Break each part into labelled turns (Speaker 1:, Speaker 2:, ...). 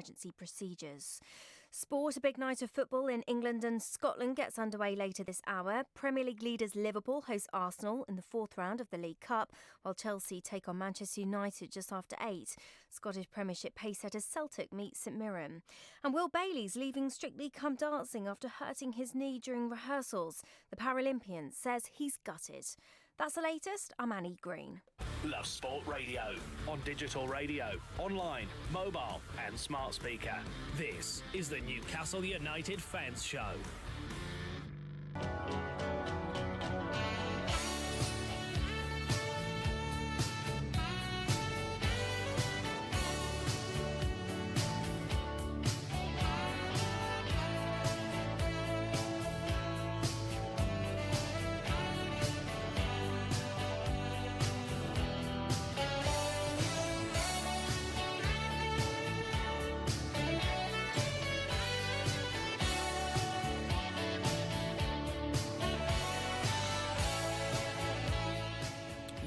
Speaker 1: emergency procedures. Sport, a big night of football in England and Scotland gets underway later this hour. Premier League leaders Liverpool host Arsenal in the fourth round of the League Cup, while Chelsea take on Manchester United just after 8. Scottish Premiership pacesetter Celtic meet St Mirren. And Will Bailey's leaving Strictly Come Dancing after hurting his knee during rehearsals. The Paralympian says he's gutted. That's the latest. I'm Annie Green.
Speaker 2: Love Sport Radio. On digital radio, online, mobile and smart speaker. This is the Newcastle United Fans Show.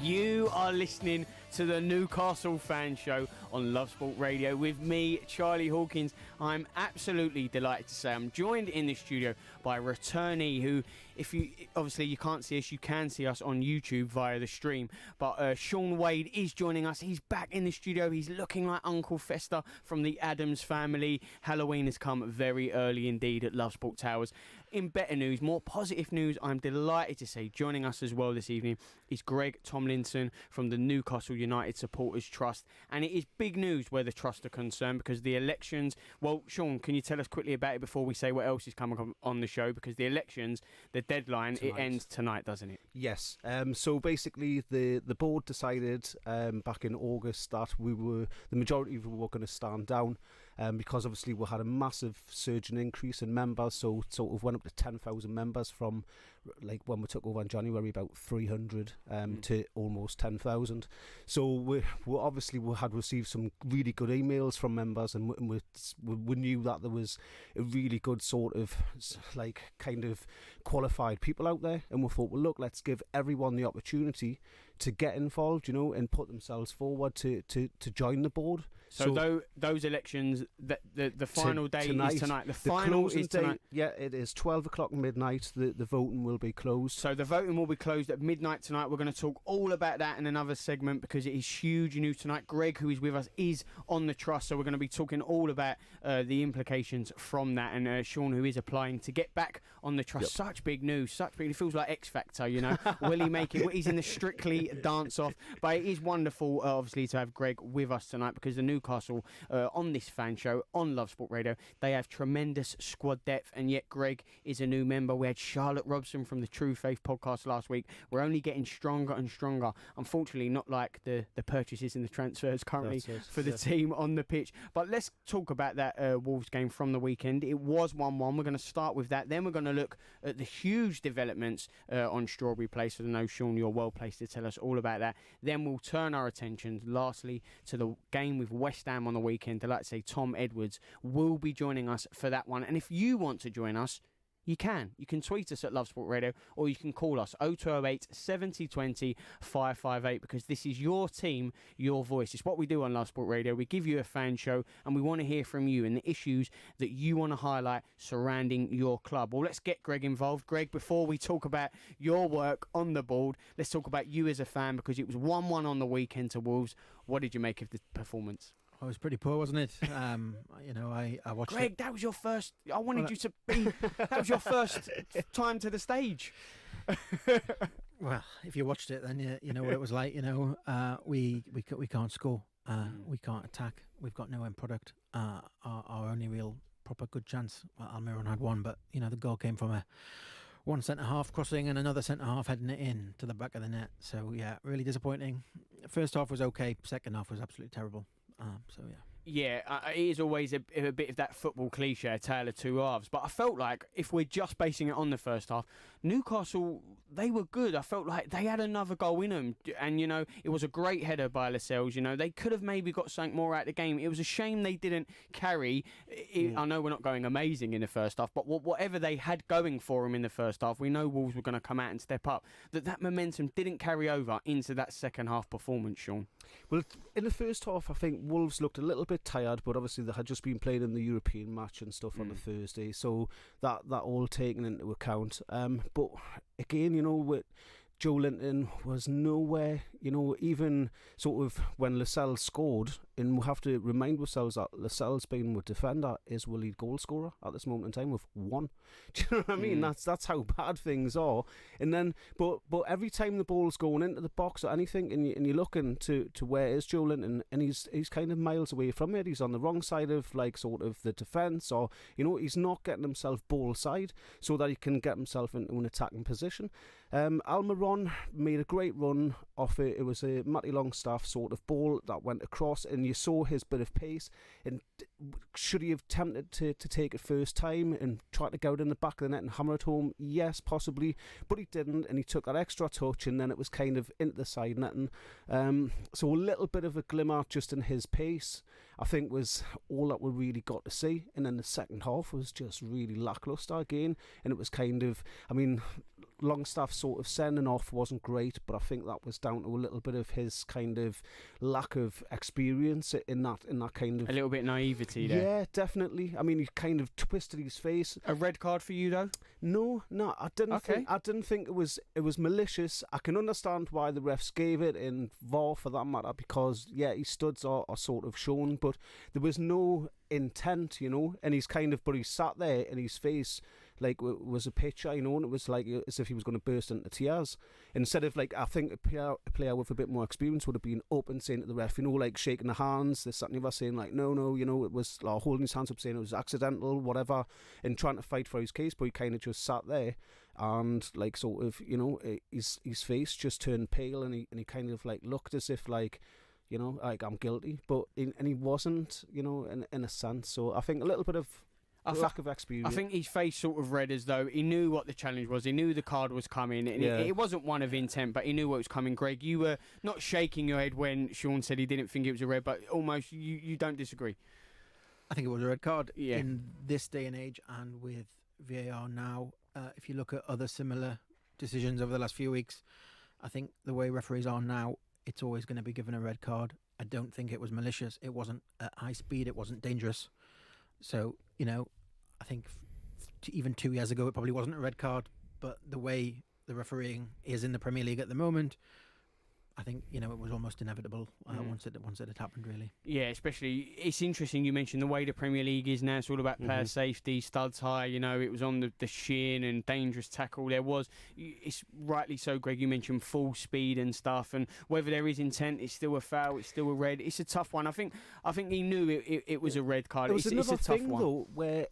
Speaker 3: You are listening to the Newcastle Fan Show on Love Sport Radio with me, Charlie Hawkins. I'm absolutely delighted to say I'm joined in the studio by a returnee who, if you obviously you can't see us, you can see us on YouTube via the stream. But Sean Wade is joining us. He's back in the studio. He's looking like Uncle Fester from the Addams Family. Halloween has come very early indeed at Love Sport Towers. In better news, more positive news, I'm delighted to say joining us as well this evening is Greg Tomlinson from the Newcastle United Supporters Trust. And it is big news where the Trust are concerned because the elections... Well, Sean, can you tell us quickly about it before we say what else is coming on the show? Because the elections, the deadline, tonight. It ends tonight, doesn't it?
Speaker 4: Yes. So basically, the board decided back in August that the majority of us were going to stand down because obviously we had a massive surge and increase in members. So it sort of went up to 10,000 members from, like, when we took over in January, about 300 to almost 10,000. So we had received some really good emails from members, and we knew that there was a really good sort of like kind of qualified people out there, and we thought, well, look, let's give everyone the opportunity to get involved, you know, and put themselves forward to join the board.
Speaker 3: So those elections, the final day is tonight. The final is tonight.
Speaker 4: Yeah, it is 12 o'clock midnight. The voting will be closed.
Speaker 3: So the voting will be closed at midnight tonight. We're going to talk all about that in another segment because it is huge news tonight. Greg, who is with us, is on the Trust, so we're going to be talking all about the implications from that. And Sean, who is applying to get back on the Trust. Yep. Such big news. It feels like X Factor, you know. Will he make it? He's in the Strictly dance off. But it is wonderful, obviously, to have Greg with us tonight because the Newcastle, on this fan show, on Love Sport Radio, they have tremendous squad depth, and yet Greg is a new member. We had Charlotte Robson from the True Faith podcast last week. We're only getting stronger and stronger. Unfortunately, not like the purchases and the transfers currently for the team on the pitch. But let's talk about that Wolves game from the weekend. It was 1-1. We're going to start with that. Then we're going to look at the huge developments on Strawberry Place. I know, Sean, you're well placed to tell us all about that. Then we'll turn our attention, lastly, to the game with West Ham on the weekend. I'd like to say Tom Edwards will be joining us for that one. And if you want to join us, you can tweet us at Love Sport Radio, or you can call us 0208 7020 558, because this is your team, your voice. It's what we do on Love Sport Radio. We give you a fan show and we want to hear from you and the issues that you want to highlight surrounding your club. Well, let's get Greg involved. Greg, before we talk about your work on the board, let's talk about you as a fan, because it was 1-1 on the weekend to Wolves. What did you make of the performance?
Speaker 5: I was pretty poor, wasn't it? I watched
Speaker 3: Greg, that was your first... I wanted you to be... That was your first time to the stage.
Speaker 5: Well, if you watched it, then you know what it was like. You know, we can't score. We can't attack. We've got no end product. Our only real proper good chance, well, Almiron had one, but, you know, the goal came from one centre-half crossing and another centre-half heading it in to the back of the net. So, yeah, really disappointing. First half was okay. Second half was absolutely terrible. Yeah,
Speaker 3: it is always a bit of that football cliche, a tale of two halves. But I felt like, if we're just basing it on the first half, Newcastle, they were good. I felt like they had another goal in them. And, you know, it was a great header by Lascelles. You know, they could have maybe got something more out of the game. It was a shame they didn't carry. I know we're not going amazing in the first half, but whatever they had going for them in the first half, we know Wolves were going to come out and step up. That momentum didn't carry over into that second half performance, Sean.
Speaker 4: Well, in the first half, I think Wolves looked a little bit bit tired, but obviously they had just been playing in the European match and stuff on the Thursday, so that all taken into account. But again, with Joe Linton was nowhere, even sort of when Lascelles scored, and we have to remind ourselves that Lascelles, being with defender, is our lead goal scorer at this moment in time with 1. Do you know what I mean? That's how bad things are. And then, but every time the ball's going into the box or anything, and you're looking to where is Joe Linton, and he's kind of miles away from it. He's on the wrong side of sort of the defence, or he's not getting himself ball side so that he can get himself into an attacking position. Almiron made a great run off it. It was a Matty Longstaff sort of ball that went across, and you saw his bit of pace. And should he have attempted to take it first time and try to go out in the back of the net and hammer it home? Yes, possibly, but he didn't, and he took that extra touch, and then it was kind of into the side netting. So a little bit of a glimmer just in his pace, I think, was all that we really got to see. And then the second half was just really lacklustre again, and it was kind of, Longstaff sort of sending off wasn't great, but I think that was down to a little bit of his kind of lack of experience in that kind of...
Speaker 3: A little bit naivety there.
Speaker 4: Yeah, definitely. He kind of twisted his face.
Speaker 3: A red card for you, though?
Speaker 4: No, I didn't
Speaker 3: Okay.
Speaker 4: I didn't think it was malicious. I can understand why the refs gave it, in VAR for that matter, because, his studs are sort of shown, but there was no intent, and he's sat there and his face was a picture, and it was like as if he was going to burst into tears. Instead of I think a player with a bit more experience would have been up and saying to the ref, shaking the hands, this, that and the other, saying no, it was holding his hands up, saying it was accidental, whatever, and trying to fight for his case. But he kind of just sat there and sort of his face just turned pale, and he kind of looked as if I'm guilty, but and he wasn't, in a sense. So I think a little bit of lack of experience.
Speaker 3: I think his face sort of read as though he knew what the challenge was. He knew the card was coming. And it wasn't one of intent, but he knew what was coming. Greg, you were not shaking your head when Sean said he didn't think it was a red, but almost you don't disagree.
Speaker 5: I think it was a red card in this day and age, and with VAR now. If you look at other similar decisions over the last few weeks, I think the way referees are now, it's always going to be given a red card. I don't think it was malicious. It wasn't at high speed. It wasn't dangerous. So, I think even 2 years ago, it probably wasn't a red card. But the way the refereeing is in the Premier League at the moment, I think, it was almost inevitable once it had happened, really. Yeah,
Speaker 3: especially, it's interesting you mentioned the way the Premier League is now. It's all about player safety, studs high, it was on the shin and dangerous tackle. There was, it's rightly so, Greg, you mentioned full speed and stuff, and whether there is intent, it's still a foul, it's still a red. It's a tough one. I think he knew it was a red card.
Speaker 4: It was another
Speaker 3: it's a tough
Speaker 4: thing,
Speaker 3: one.
Speaker 4: though, where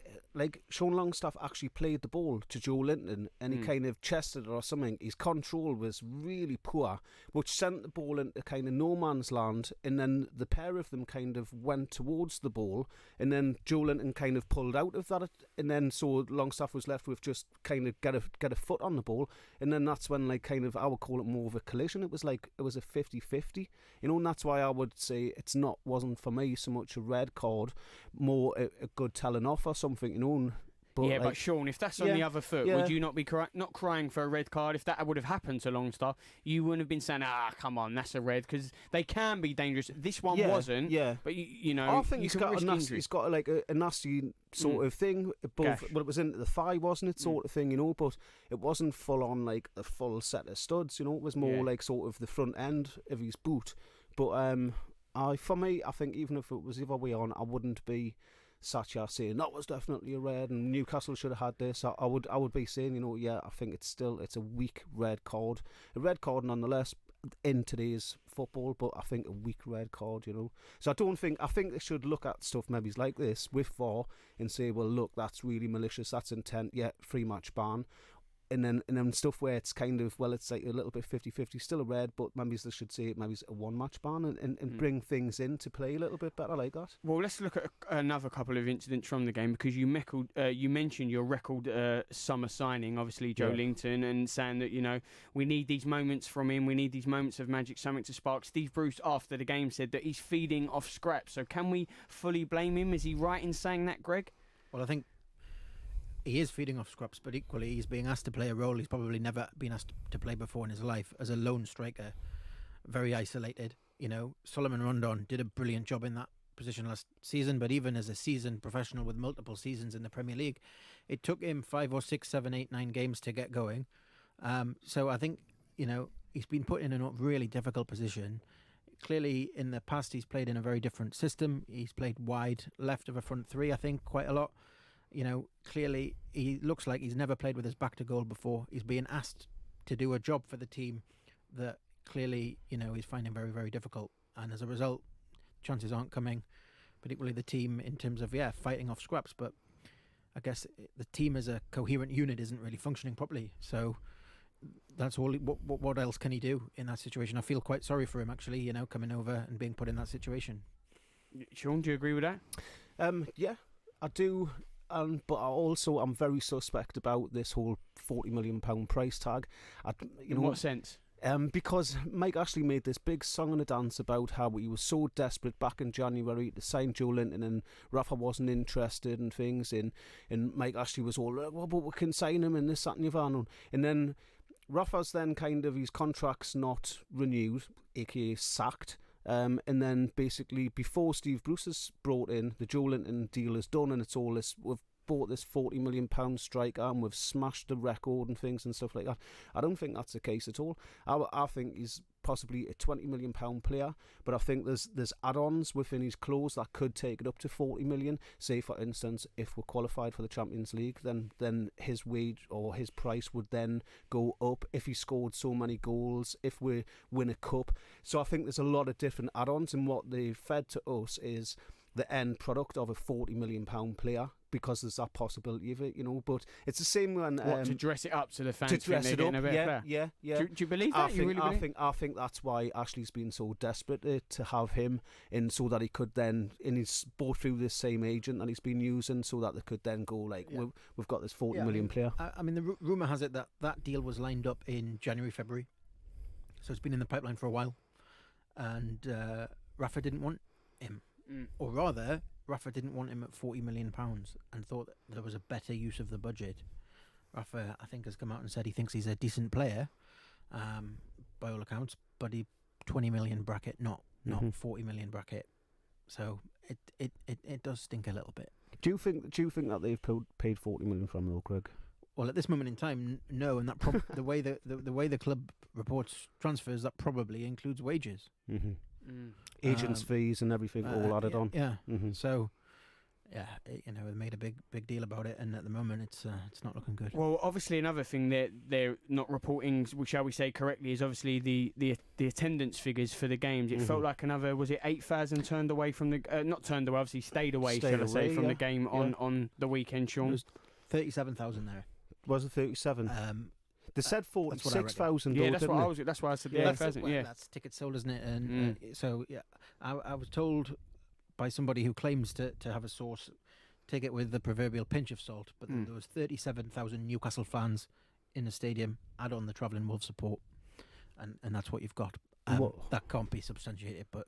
Speaker 4: Sean Longstaff actually played the ball to Joe Linton, and he kind of chested it or something. His control was really poor, which sent the ball into kind of no man's land, and then the pair of them kind of went towards the ball, and then Joe Linton kind of pulled out of that, and then so Longstaff was left with just kind of get a foot on the ball, and then that's when I would call it more of a collision. It was a 50-50, and that's why I would say wasn't for me so much a red card, more a good telling off or something, But
Speaker 3: but Sean, if that's on the other foot, would you not be not crying for a red card? If that would have happened to Longstaff, you wouldn't have been saying, come on, that's a red, because they can be dangerous. This one wasn't, but
Speaker 4: I think he's got a nasty sort of thing above. Well, it was into the thigh, wasn't it, sort of thing, but it wasn't full on a full set of studs, it was more sort of the front end of his boot. But for me, I think even if it was the other way on, I wouldn't be sat here saying that was definitely a red and Newcastle should have had this. I would be saying, I think it's a weak red card. A red card nonetheless in today's football, but I think a weak red card, So I think they should look at stuff maybe like this with VAR and say, well, look, that's really malicious, that's intent, 3-match ban. And then stuff where it's kind of, it's a little bit 50-50, still a red, but maybe they should say maybe it's a 1-match ban and bring things into play a little bit better like that.
Speaker 3: Well, let's look at another couple of incidents from the game, because you mentioned your record summer signing, obviously Joe Linton, and saying that, we need these moments from him, we need these moments of magic, something to spark. Steve Bruce, after the game, said that he's feeding off scraps. So can we fully blame him? Is he right in saying that, Greg?
Speaker 5: Well, I think he is feeding off scraps, but equally he's being asked to play a role he's probably never been asked to play before in his life, as a lone striker, very isolated. Solomon Rondon did a brilliant job in that position last season, but even as a seasoned professional with multiple seasons in the Premier League, it took him 5 or 6, 7, 8, 9 games to get going. So I think, he's been put in a really difficult position. Clearly, in the past, he's played in a very different system. He's played wide left of a front three, I think, quite a lot. Clearly, he looks like he's never played with his back to goal before. He's being asked to do a job for the team that clearly, he's finding very, very difficult. And as a result, chances aren't coming, particularly the team, in terms of, fighting off scraps. But I guess the team as a coherent unit isn't really functioning properly. So that's all. What else can he do in that situation? I feel quite sorry for him, actually, coming over and being put in that situation.
Speaker 3: Sean, do you agree with that?
Speaker 4: Yeah, I do. But I'm very suspect about this whole £40 million price tag.
Speaker 3: In what sense?
Speaker 4: Because Mike Ashley made this big song and a dance about how he was so desperate back in January to sign Joe Linton, and Rafa wasn't interested in things, and Mike Ashley was all, well, but we can sign him and this, that and the other. And then Rafa's then kind of, his contract's not renewed, aka sacked. And then basically before Steve Bruce is brought in, the Joe Linton deal is done, and it's all this, we've bought this £40 million striker and we've smashed the record and things and stuff like that. I don't think that's the case at all. I think he's possibly a £20 million player, but I think there's add-ons within his clause that could take it up to 40 million. Say, for instance, if we're qualified for the Champions League, then his wage or his price would then go up if he scored so many goals, if we win a cup. So I think there's a lot of different add-ons, and what they've fed to us is the end product of a £40 million player, because there's that possibility of it, But it's the same when
Speaker 3: to dress it up so the fans
Speaker 4: to dress
Speaker 3: think
Speaker 4: it
Speaker 3: they're
Speaker 4: up.
Speaker 3: getting a better player.
Speaker 4: Yeah.
Speaker 3: Do you believe that?
Speaker 4: I think that's why Ashley's been so desperate to have him in, so that he could then, and he's bought through this same agent that he's been using, so that they could then go like, we've got this 40 million player.
Speaker 5: I mean, the rumour has it that deal was lined up in January, February, so it's been in the pipeline for a while, and Rafa didn't want him, or rather, Rafa didn't want him at £40 million and thought that there was a better use of the budget. Rafa, I think, has come out and said he thinks he's a decent player, by all accounts, but he 20 million bracket, not 40 million bracket. So it does stink a little bit.
Speaker 4: Do you think that they've paid 40 million from him, though, Greg?
Speaker 5: Well, at this moment in time, no, and that the way the way the club reports transfers, that probably includes wages.
Speaker 4: Mm-hmm. Agents' fees and everything all added on.
Speaker 5: Yeah.
Speaker 4: Mm-hmm.
Speaker 5: So, they made a big deal about it, and at the moment, it's not looking good.
Speaker 3: Well, obviously, another thing that they're not reporting, shall we say correctly, is obviously the attendance figures for the games. It felt like another, was it 8,000 turned away from the not turned away, obviously stayed away from the game on the weekend, Sean.
Speaker 5: There was 37,000 there.
Speaker 4: Was it 37? They said 46,000.
Speaker 3: Yeah, that's why I said 8,000. Yeah,
Speaker 5: that's tickets sold, isn't it? And so I was told by somebody who claims to have a source, take it with the proverbial pinch of salt, but there was 37,000 Newcastle fans in the stadium. Add on the travelling Wolves support, and that's what you've got. That can't be substantiated, but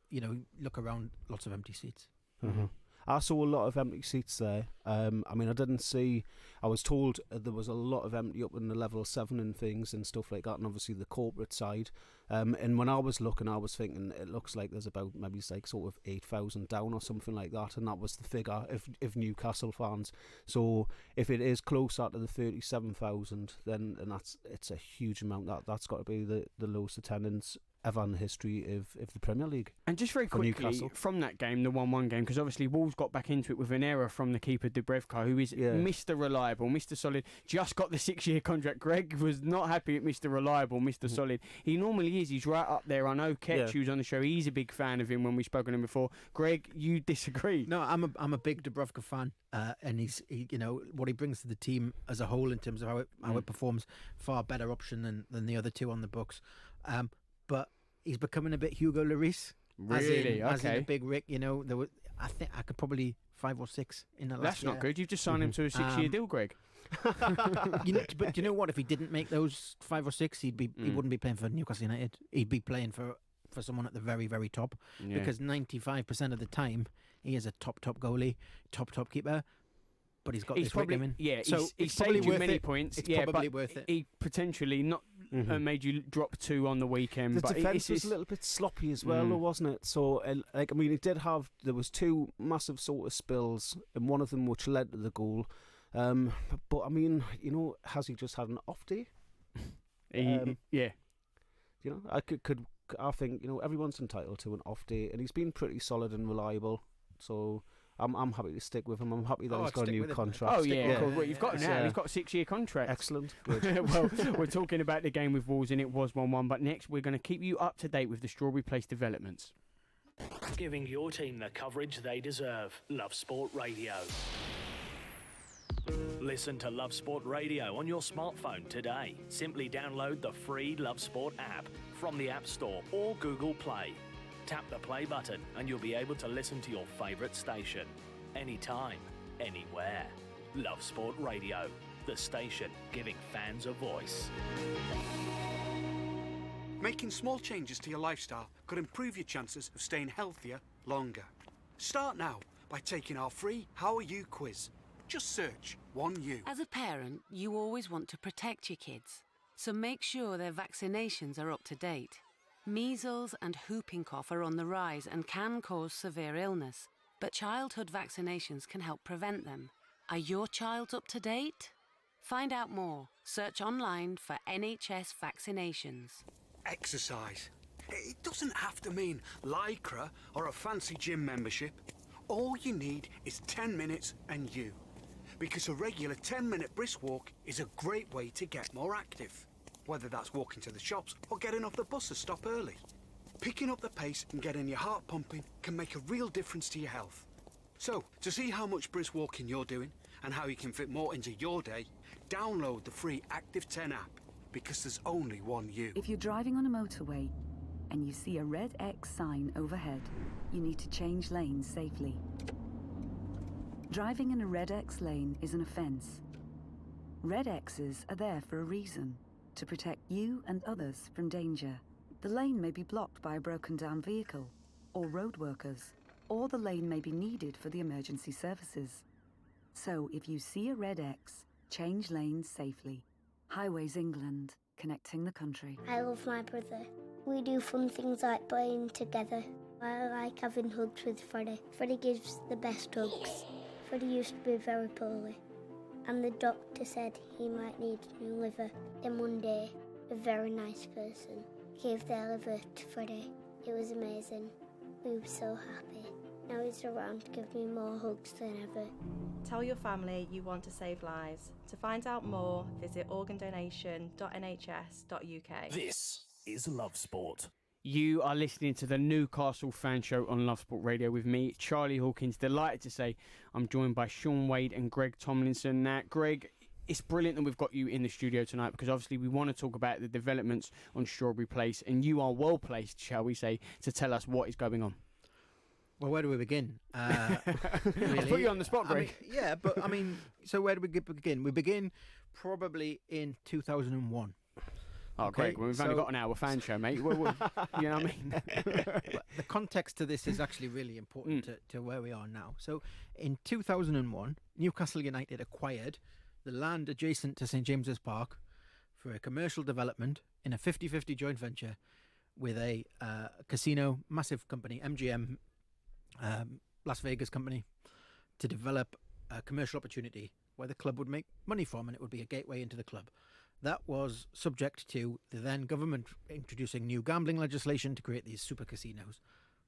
Speaker 5: look around, lots of empty seats.
Speaker 4: Mm-hmm. I saw a lot of empty seats there. I didn't see. I was told there was a lot of empty up in the level 7 and things and stuff like that, and obviously the corporate side. And when I was looking, I was thinking it looks like there's about maybe like sort of 8,000 down or something like that, and that was the figure of Newcastle fans. So if it is closer to the 37,000, then it's a huge amount. That's got to be the lowest attendance ever in the history of the Premier League.
Speaker 3: And just very quickly, from that game, the 1-1 game, because obviously Wolves got back into it with an error from the keeper, Dubravka, who is Mr. Reliable, Mr. Solid, just got the 6-year contract. Greg was not happy at Mr. Reliable, Mr. Solid. He normally is. He's right up there. I know Ketch, who's on the show, he's a big fan of him when we've spoken to him before. Greg, you disagree?
Speaker 5: No, I'm a big Dubravka fan, and he what he brings to the team as a whole in terms of how it performs, far better option than the other two on the books. But he's becoming a bit Hugo Lloris.
Speaker 3: Really?
Speaker 5: As in a big Rick. I think I could probably 5 or 6 in the last
Speaker 3: That's
Speaker 5: year.
Speaker 3: not good. You've just signed him to a 6-year deal, Greg.
Speaker 5: But do you know what? If he didn't make those 5 or 6, he wouldn't be playing for Newcastle United. He'd be playing for someone at the very, very top. Because 95% of the time, he is a top goalie, top keeper. but he's got
Speaker 3: He's
Speaker 5: this
Speaker 3: probably
Speaker 5: Wickham in.
Speaker 3: yeah.
Speaker 5: So
Speaker 3: He's
Speaker 5: it's
Speaker 3: saved
Speaker 5: probably
Speaker 3: you
Speaker 5: worth
Speaker 3: many
Speaker 5: it.
Speaker 3: points.
Speaker 5: It's
Speaker 3: yeah,
Speaker 5: probably
Speaker 3: but
Speaker 5: worth it.
Speaker 3: he potentially not made you drop 2 on the weekend.
Speaker 4: The
Speaker 3: but
Speaker 4: defence was a little bit sloppy as well, though, wasn't it? So, there was 2 massive sort of spills, and one of them which led to the goal. But I mean, has he just had an off day?
Speaker 3: Yeah.
Speaker 4: I think everyone's entitled to an off day, and he's been pretty solid and reliable. So I'm happy to stick with him. I'm happy that he's got a new contract.
Speaker 3: Oh yeah, cool. Well, you've got him now.
Speaker 4: Yeah.
Speaker 3: He's got a 6-year contract.
Speaker 4: Excellent. Good.
Speaker 3: Well, we're talking about the game with Wolves, and it was 1-1. But next, we're going to keep you up to date with the Strawberry Place developments.
Speaker 2: Giving your team the coverage they deserve. Love Sport Radio. Listen to Love Sport Radio on your smartphone today. Simply download the free Love Sport app from the App Store or Google Play. Tap the play button and you'll be able to listen to your favourite station. Anytime, anywhere. Love Sport Radio, the station giving fans a voice.
Speaker 6: Making small changes to your lifestyle could improve your chances of staying healthier longer. Start now by taking our free How Are You quiz. Just search 1U.
Speaker 7: As a parent, you always want to protect your kids, so make sure their vaccinations are up to date. Measles and whooping cough are on the rise and can cause severe illness, but childhood vaccinations can help prevent them. Are your child's up to date? Find out more. Search online for NHS vaccinations.
Speaker 6: Exercise. It doesn't have to mean Lycra or a fancy gym membership. All you need is 10 minutes and you. Because a regular 10-minute brisk walk is a great way to get more active. Whether that's walking to the shops or getting off the bus to stop early. Picking up the pace and getting your heart pumping can make a real difference to your health. So, to see how much brisk walking you're doing and how you can fit more into your day, download the free Active 10 app, because there's only one you.
Speaker 8: If you're driving on a motorway and you see a red X sign overhead, you need to change lanes safely. Driving in a red X lane is an offence. Red X's are there for a reason, to protect you and others from danger. The lane may be blocked by a broken down vehicle or road workers, or the lane may be needed for the emergency services. So if you see a red X, change lanes safely. Highways England, connecting the country.
Speaker 9: I love my brother. We do fun things like playing together. I like having hugs with Freddie. Freddie gives the best hugs. Freddie used to be very poorly, and the doctor said he might need a new liver. Then one day, a very nice person gave their liver to Freddie. It was amazing. We were so happy. Now he's around to give me more hugs than ever.
Speaker 10: Tell your family you want to save lives. To find out more, visit organdonation.nhs.uk.
Speaker 2: This is Love Sport.
Speaker 3: You are listening to the Newcastle Fan Show on Love Sport Radio with me, Charlie Hawkins. Delighted to say I'm joined by Sean Wade and Greg Tomlinson. Now, Greg, it's brilliant that we've got you in the studio tonight, because obviously we want to talk about the developments on Strawberry Place, and you are well placed, shall we say, to tell us what is going on.
Speaker 5: Well, where do we begin?
Speaker 3: I'll
Speaker 5: Really?
Speaker 3: put you on the spot, Greg.
Speaker 5: So where do we begin? We begin probably in 2001.
Speaker 3: Oh,
Speaker 5: Okay,
Speaker 3: Greg, we've only got an hour fan show, mate. You know what I mean?
Speaker 5: But the context to this is actually really important to where we are now. So in 2001, Newcastle United acquired the land adjacent to St James's Park for a commercial development in a 50-50 joint venture with a casino, massive company, MGM, Las Vegas company, to develop a commercial opportunity where the club would make money from, and it would be a gateway into the club. That was subject to the then government introducing new gambling legislation to create these super casinos.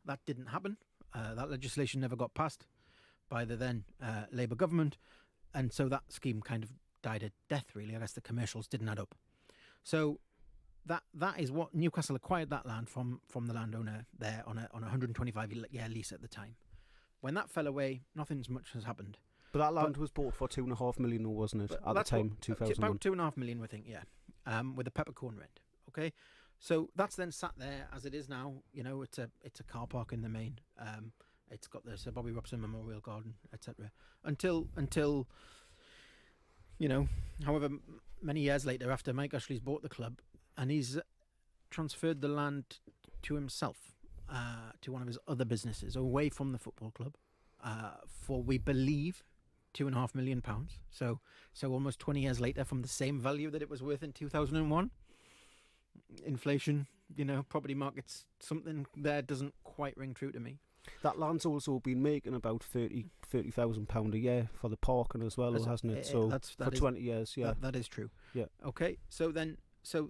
Speaker 5: That didn't happen. That legislation never got passed by the then Labour government, and so that scheme kind of died a death, really. I guess the commercials didn't add up. So that is what Newcastle acquired that land from the landowner there on a 125-year lease at the time. When that fell away, nothing much has happened.
Speaker 4: But that land was bought for $2.5 million, wasn't it, at the time, 2001?
Speaker 5: About $2.5 million, I think, yeah, with a peppercorn rent. Okay, so that's then sat there as it is now. You know, it's a car park in the main. It's got the Sir Bobby Robson Memorial Garden, etc. Until you know, however many years later, after Mike Ashley's bought the club, and he's transferred the land to himself, to one of his other businesses, away from the football club, for, we believe, £2.5 million. So almost 20 years later, from the same value that it was worth in 2001. Inflation, property markets, something there doesn't quite ring true to me.
Speaker 4: That land's also been making about £30,000 a year for the parking as well, hasn't it? So for 20 years, yeah.
Speaker 5: That is true.
Speaker 4: Yeah.
Speaker 5: Okay, so then, so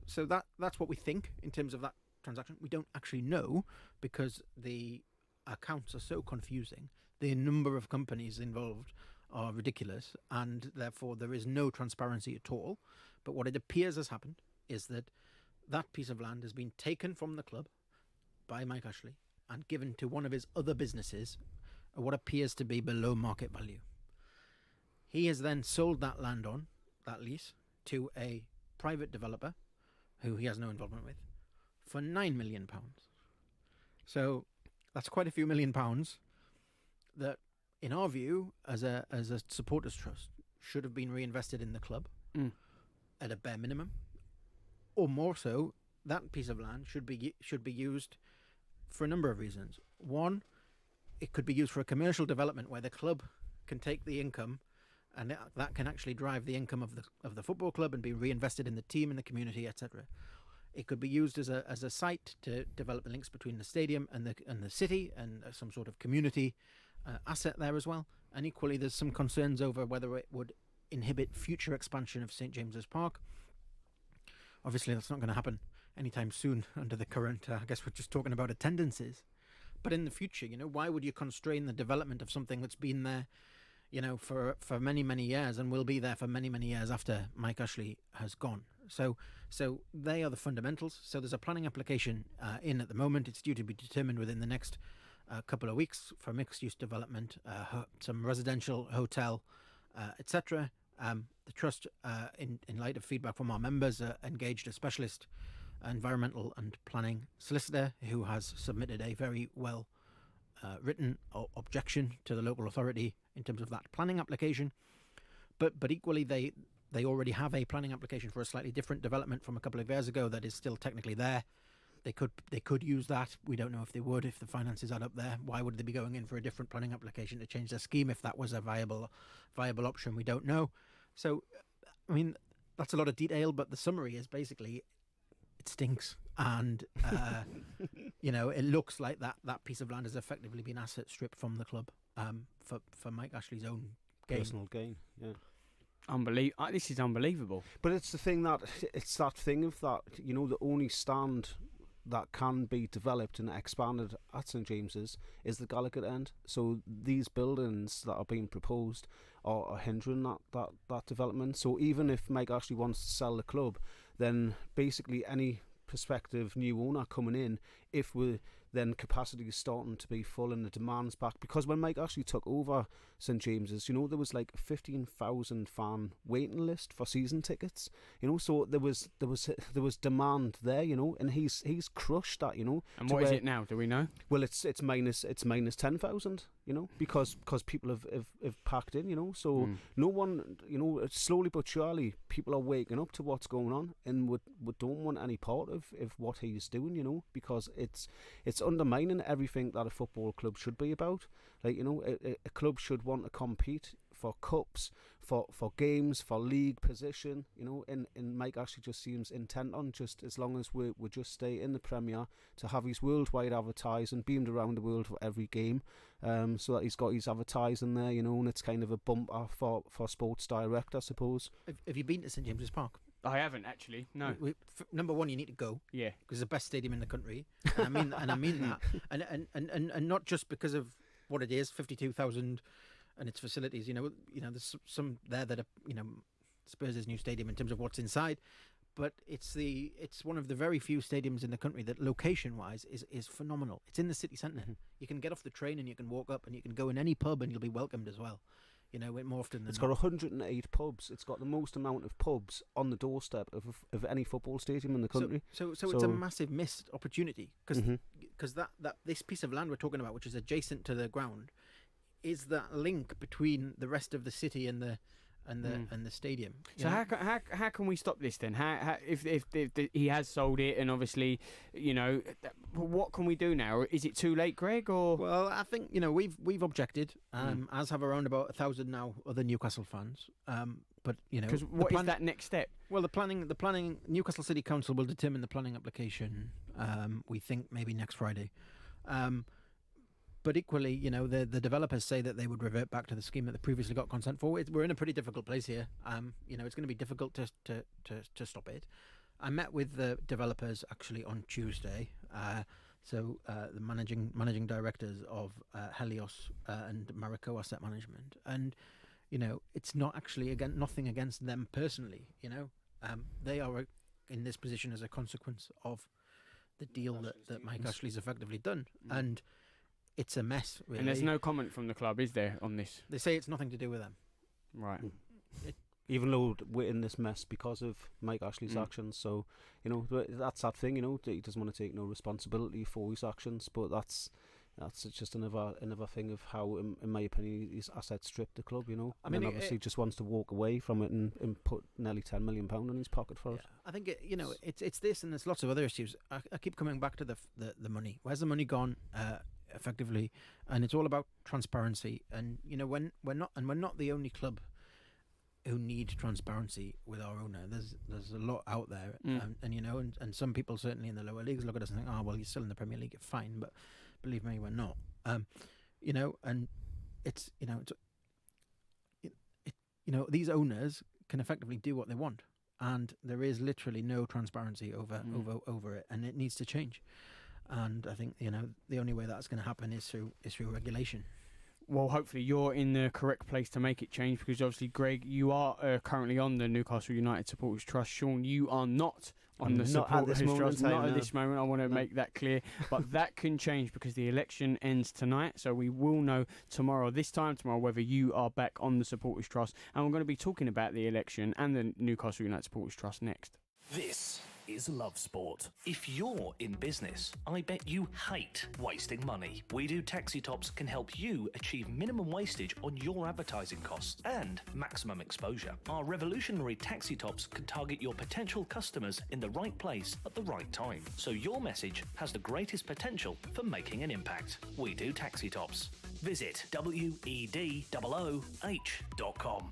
Speaker 5: that's what we think in terms of that transaction. We don't actually know because the accounts are so confusing. The number of companies involved are ridiculous, and therefore there is no transparency at all. But what it appears has happened is that piece of land has been taken from the club by Mike Ashley and given to one of his other businesses at what appears to be below market value. He has then sold that land on, that lease, to a private developer who he has no involvement with for £9 million. So that's quite a few £1,000,000 that, in our view, as a supporters trust, should have been reinvested in the club at a bare minimum. Or more so, that piece of land should be used for a number of reasons. One, it could be used for a commercial development where the club can take the income, and that can actually drive the income of the football club and be reinvested in the team and the community, etc. It could be used as a site to develop the links between the stadium and the city and some sort of community asset there as well. And equally, there's some concerns over whether it would inhibit future expansion of St James's Park. Obviously, that's not going to happen anytime soon under the current, I guess we're just talking about attendances. But in the future, why would you constrain the development of something that's been there, for many, many years and will be there for many, many years after Mike Ashley has gone? So they are the fundamentals. So there's a planning application in at the moment. It's due to be determined within the next couple of weeks for mixed-use development, some residential, hotel, etc. The Trust, in light of feedback from our members, engaged a specialist environmental and planning solicitor who has submitted a very well written objection to the local authority in terms of that planning application. But equally, they already have a planning application for a slightly different development from a couple of years ago that is still technically there. They could use that. We don't know if they would, if the finances add up there. Why would they be going in for a different planning application to change their scheme if that was a viable option? We don't know. So, I mean, that's a lot of detail, but the summary is basically it stinks. And, it looks like that piece of land has effectively been asset stripped from the club for Mike Ashley's own gain.
Speaker 4: Personal gain, yeah.
Speaker 3: This is unbelievable.
Speaker 4: But it's that thing of that, the only stand that can be developed and expanded at St James's is the Gallagher end. So these buildings that are being proposed are hindering that development. So even if Mike Ashley wants to sell the club, then basically any prospective new owner coming in, if then capacity is starting to be full and the demand's back, because when Mike Ashley took over St James's, there was like a 15,000 fan waiting list for season tickets, so there was demand there, and he's crushed that, And
Speaker 3: what is it now? Do we know?
Speaker 4: Well, it's minus 10,000, because people have packed in, so no one, slowly but surely people are waking up to what's going on and would don't want any part of what he's doing, because it's undermining everything that a football club should be about. Like, a club should want to compete for cups, for games, for league position, and Mike Ashley just seems intent on, just as long as we just stay in the Premier, to have his worldwide advertising beamed around the world for every game, so that he's got his advertising there, and it's kind of a bumper for Sports Direct, I suppose.
Speaker 5: Have you been to St James's Park?
Speaker 3: I haven't actually. No.
Speaker 5: Number one, you need to go.
Speaker 3: Yeah,
Speaker 5: because it's the best stadium in the country, and I mean that, and not just because of what it is, 52,000, and its facilities. There's some there that are Spurs' new stadium in terms of what's inside, but it's one of the very few stadiums in the country that location-wise is phenomenal. It's in the city centre. Mm-hmm. You can get off the train and you can walk up and you can go in any pub and you'll be welcomed as well. More often than
Speaker 4: it's got 108 pubs. It's got the most amount of pubs on the doorstep of any football stadium in the country.
Speaker 5: So it's a massive missed opportunity, because that this piece of land we're talking about, which is adjacent to the ground, is that link between the rest of the city and and the stadium.
Speaker 3: So how can we stop this then? How if he has sold it, and obviously, what can we do now? Is it too late, Greg? Or
Speaker 5: well, I think we've objected, as have around about 1,000 now other Newcastle fans. But
Speaker 3: because what is that next step?
Speaker 5: Well, the planning. Newcastle City Council will determine the planning application. We think maybe next Friday. But equally, the developers say that they would revert back to the scheme that they previously got consent for. We're in a pretty difficult place here. It's going to be difficult to stop it. I met with the developers actually on Tuesday. The managing directors of Helios and Marico Asset Management, and it's not actually nothing against them personally. They are in this position as a consequence of the deal that Mike Ashley's effectively done, and it's a mess, really.
Speaker 3: And there's no comment from the club, is there, on this?
Speaker 5: They say it's nothing to do with them.
Speaker 3: Right.
Speaker 4: Even though we're in this mess because of Mike Ashley's actions, so that's that thing. He doesn't want to take no responsibility for his actions, but that's just another thing of how, in my opinion, his assets stripped the club. I mean, obviously, just wants to walk away from it and put nearly £10 million in his pocket for it.
Speaker 5: I think it's this, and there's lots of other issues. I keep coming back to the money. Where's the money gone? Effectively, and it's all about transparency. And when we're not the only club who need transparency with our owner. There's a lot out there, and some people certainly in the lower leagues look at us and think, oh well, you're still in the Premier League, fine, but believe me, we're not. And it's these owners can effectively do what they want, and there is literally no transparency over it, and it needs to change. And I think the only way that's going to happen is through regulation.
Speaker 3: Well, hopefully you're in the correct place to make it change, because obviously, Greg, you are currently on the Newcastle United Supporters Trust. Sean, you are not on the Supporters Trust. Not at this moment. I want to make that clear. But that can change because the election ends tonight. So we will know tomorrow whether you are back on the Supporters Trust. And we're going to be talking about the election and the Newcastle United Supporters Trust next.
Speaker 2: This is Love Sport. If you're in business, I bet you hate wasting money. We Do Taxi Tops can help you achieve minimum wastage on your advertising costs and maximum exposure. Our revolutionary taxi tops can target your potential customers in the right place at the right time, so your message has the greatest potential for making an impact. We Do Taxi Tops. Visit wedooh.com.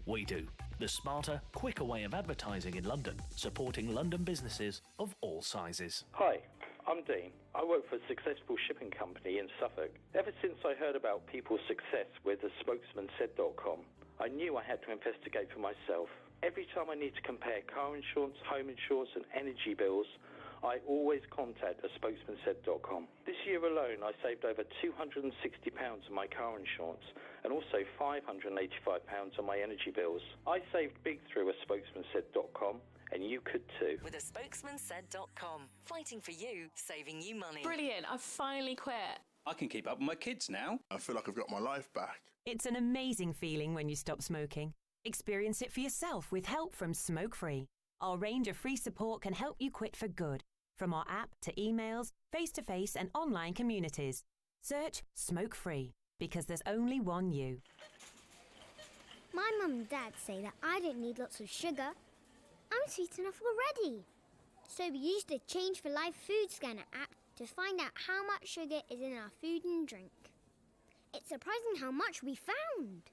Speaker 2: We Do. The smarter, quicker way of advertising in London, supporting London businesses of all sizes.
Speaker 11: Hi, I'm Dean. I work for a successful shipping company in Suffolk. Ever since I heard about people's success with the spokesmansaid.com, I knew I had to investigate for myself. Every time I need to compare car insurance, home insurance and energy bills, I always contact a spokesmansaid.com. This year alone, I saved over £260 on my car insurance and also £585 on my energy bills. I saved big through a spokesmansaid.com, and you could too.
Speaker 12: With a spokesmansaid.com, fighting for you, saving you money.
Speaker 13: Brilliant, I've finally quit.
Speaker 14: I can keep up with my kids now.
Speaker 15: I feel like I've got my life back.
Speaker 16: It's an amazing feeling when you stop smoking. Experience it for yourself with help from Smoke Free. Our range of free support can help you quit for good. From our app to emails, face-to-face and online communities. Search Smoke Free, because there's only one you.
Speaker 17: My mum and dad say that I don't need lots of sugar. I'm sweet enough already. So we used the Change for Life food scanner app to find out how much sugar is in our food and drink. It's surprising how much we found.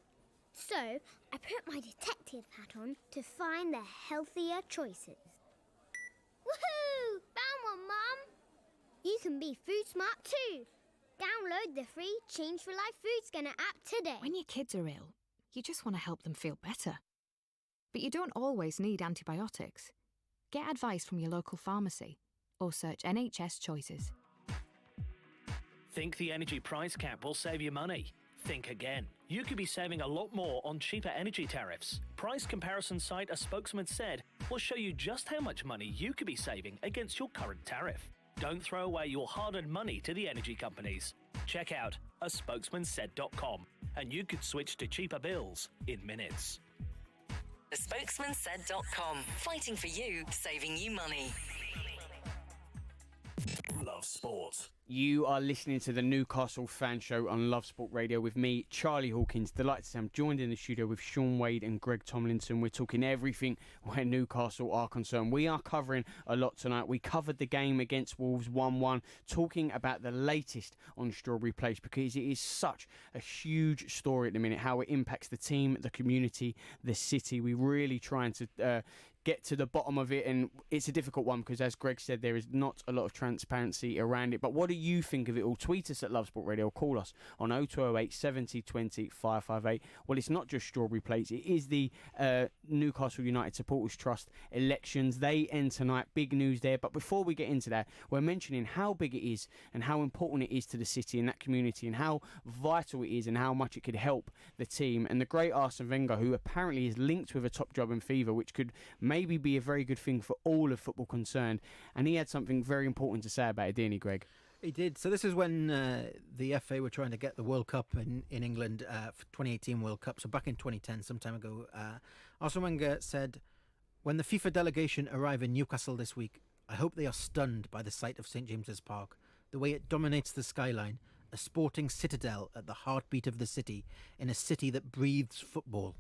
Speaker 17: So I put my detective hat on to find the healthier choices. Woohoo! Found one, Mum! You can be food smart too. Download the free Change for Life food scanner app today.
Speaker 18: When your kids are ill, you just want to help them feel better. But you don't always need antibiotics. Get advice from your local pharmacy or search NHS Choices.
Speaker 2: Think the energy price cap will save you money? Think again. You could be saving a lot more on cheaper energy tariffs. Price comparison site A Spokesman Said will show you just how much money you could be saving against your current tariff. Don't throw away your hard-earned money to the energy companies. Check out aspokesmansaid.com and you could switch to cheaper bills in minutes.
Speaker 12: Thespokesmansaid.com, fighting for you, saving you money.
Speaker 2: Love Sport.
Speaker 3: You are listening to the Newcastle Fan Show on Love Sport Radio with me, Charlie Hawkins. Delighted to say I'm joined in the studio with Sean Wade and Greg Tomlinson. We're talking everything where Newcastle are concerned. We are covering a lot tonight. We covered the game against Wolves 1-1, talking about the latest on Strawberry Place because it is such a huge story at the minute, how it impacts the team, the community, the city. We're really trying to get to the bottom of it, and it's a difficult one because, as Greg said, there is not a lot of transparency around it. But what do you think of it all? Tweet us at Love Sport Radio, or call us on 0208 70 20 558. Well, it's not just Strawberry Plates, it is the Newcastle United Supporters Trust elections. They end tonight, big news there. But before we get into that, we're mentioning how big it is and how important it is to the city and that community, and how vital it is and how much it could help the team. And the great Arsene Wenger, who apparently is linked with a top job in FIFA, which could maybe be a very good thing for all of football concerned. And he had something very important to say about it, didn't he, Greg?
Speaker 5: He did. So this is when the FA were trying to get the World Cup in England for 2018 World Cup. So back in 2010, some time ago, Arsene Wenger said, "When the FIFA delegation arrive in Newcastle this week, I hope they are stunned by the sight of St James's Park, the way it dominates the skyline, a sporting citadel at the heartbeat of the city, in a city that breathes football."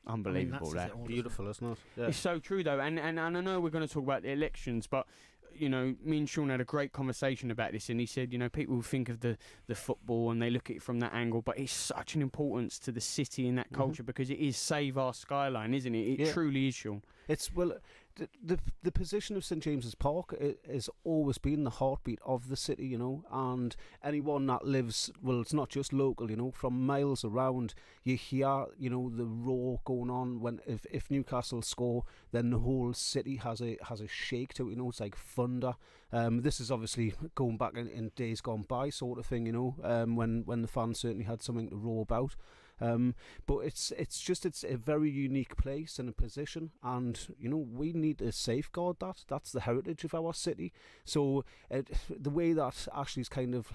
Speaker 3: Unbelievable,
Speaker 4: that. Beautiful, isn't it? Yeah.
Speaker 3: It's so true, though. And I know we're going to talk about the elections, but, you know, me and Sean had a great conversation about this, and he said, you know, people think of the football and they look at it from that angle, but it's such an importance to the city and that culture because it is save our skyline, isn't it? It truly is, Sean.
Speaker 4: It's, well, the position of St James's Park has always been the heartbeat of the city, you know, and anyone that lives, well, it's not just local, you know, from miles around, you hear, you know, the roar going on when if Newcastle score, then the whole city has a shake to it, you know, it's like thunder. This is obviously going back in days gone by, sort of thing, you know, when the fans certainly had something to roar about. But it's a very unique place and a position, and you know we need to safeguard that. That's the heritage of our city. So the way that Ashley's kind of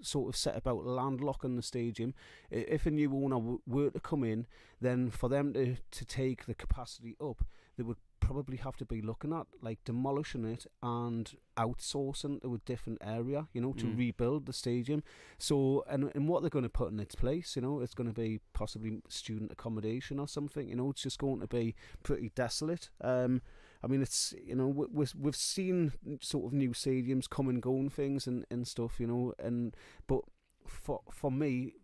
Speaker 4: sort of set about landlocking the stadium, if a new owner were to come in, then for them to take the capacity up, they would probably have to be looking at like demolishing it and outsourcing to a different area, you know, to rebuild the stadium. So and what they're going to put in its place, you know, it's going to be possibly student accommodation or something, you know, it's just going to be pretty desolate. I mean, it's, you know, we've seen sort of new stadiums come and go and things and stuff, you know, but for me,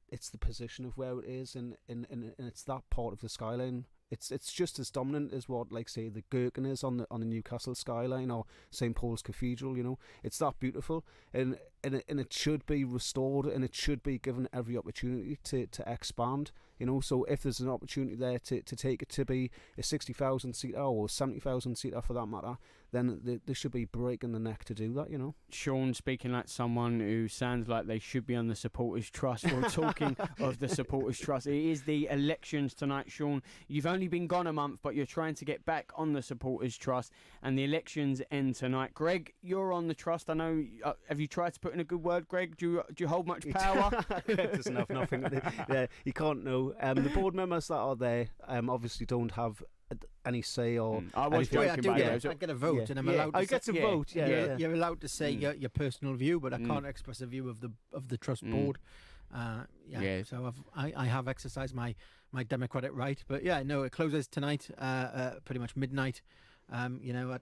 Speaker 4: it's the position of where it is, and it's that part of the skyline. It's just as dominant as what, like, say, the Gherkin is on the Newcastle skyline or St Paul's Cathedral. You know, it's that beautiful, and it should be restored, and it should be given every opportunity to expand. You know, so if there's an opportunity there to take it to be a 60,000 seater or 70,000 seater for that matter, then they should be breaking the neck to do that, you know.
Speaker 3: Sean, speaking like someone who sounds like they should be on the Supporters Trust, or talking of the Supporters Trust, it is the elections tonight, Sean. You've only been gone a month, but you're trying to get back on the Supporters Trust, and the elections end tonight. Greg, you're on the Trust. I know, have you tried to put in a good word, Greg? Do you hold much power?
Speaker 4: It doesn't have nothing. Yeah, you can't know. The board members that are there obviously don't have any say or
Speaker 3: I was joking,
Speaker 5: I get a vote, and I'm allowed to
Speaker 4: I get to vote. Yeah.
Speaker 5: You're allowed to say your personal view, but I can't express a view of the trust board. So I have exercised my democratic right, but it closes tonight, pretty much midnight. You know,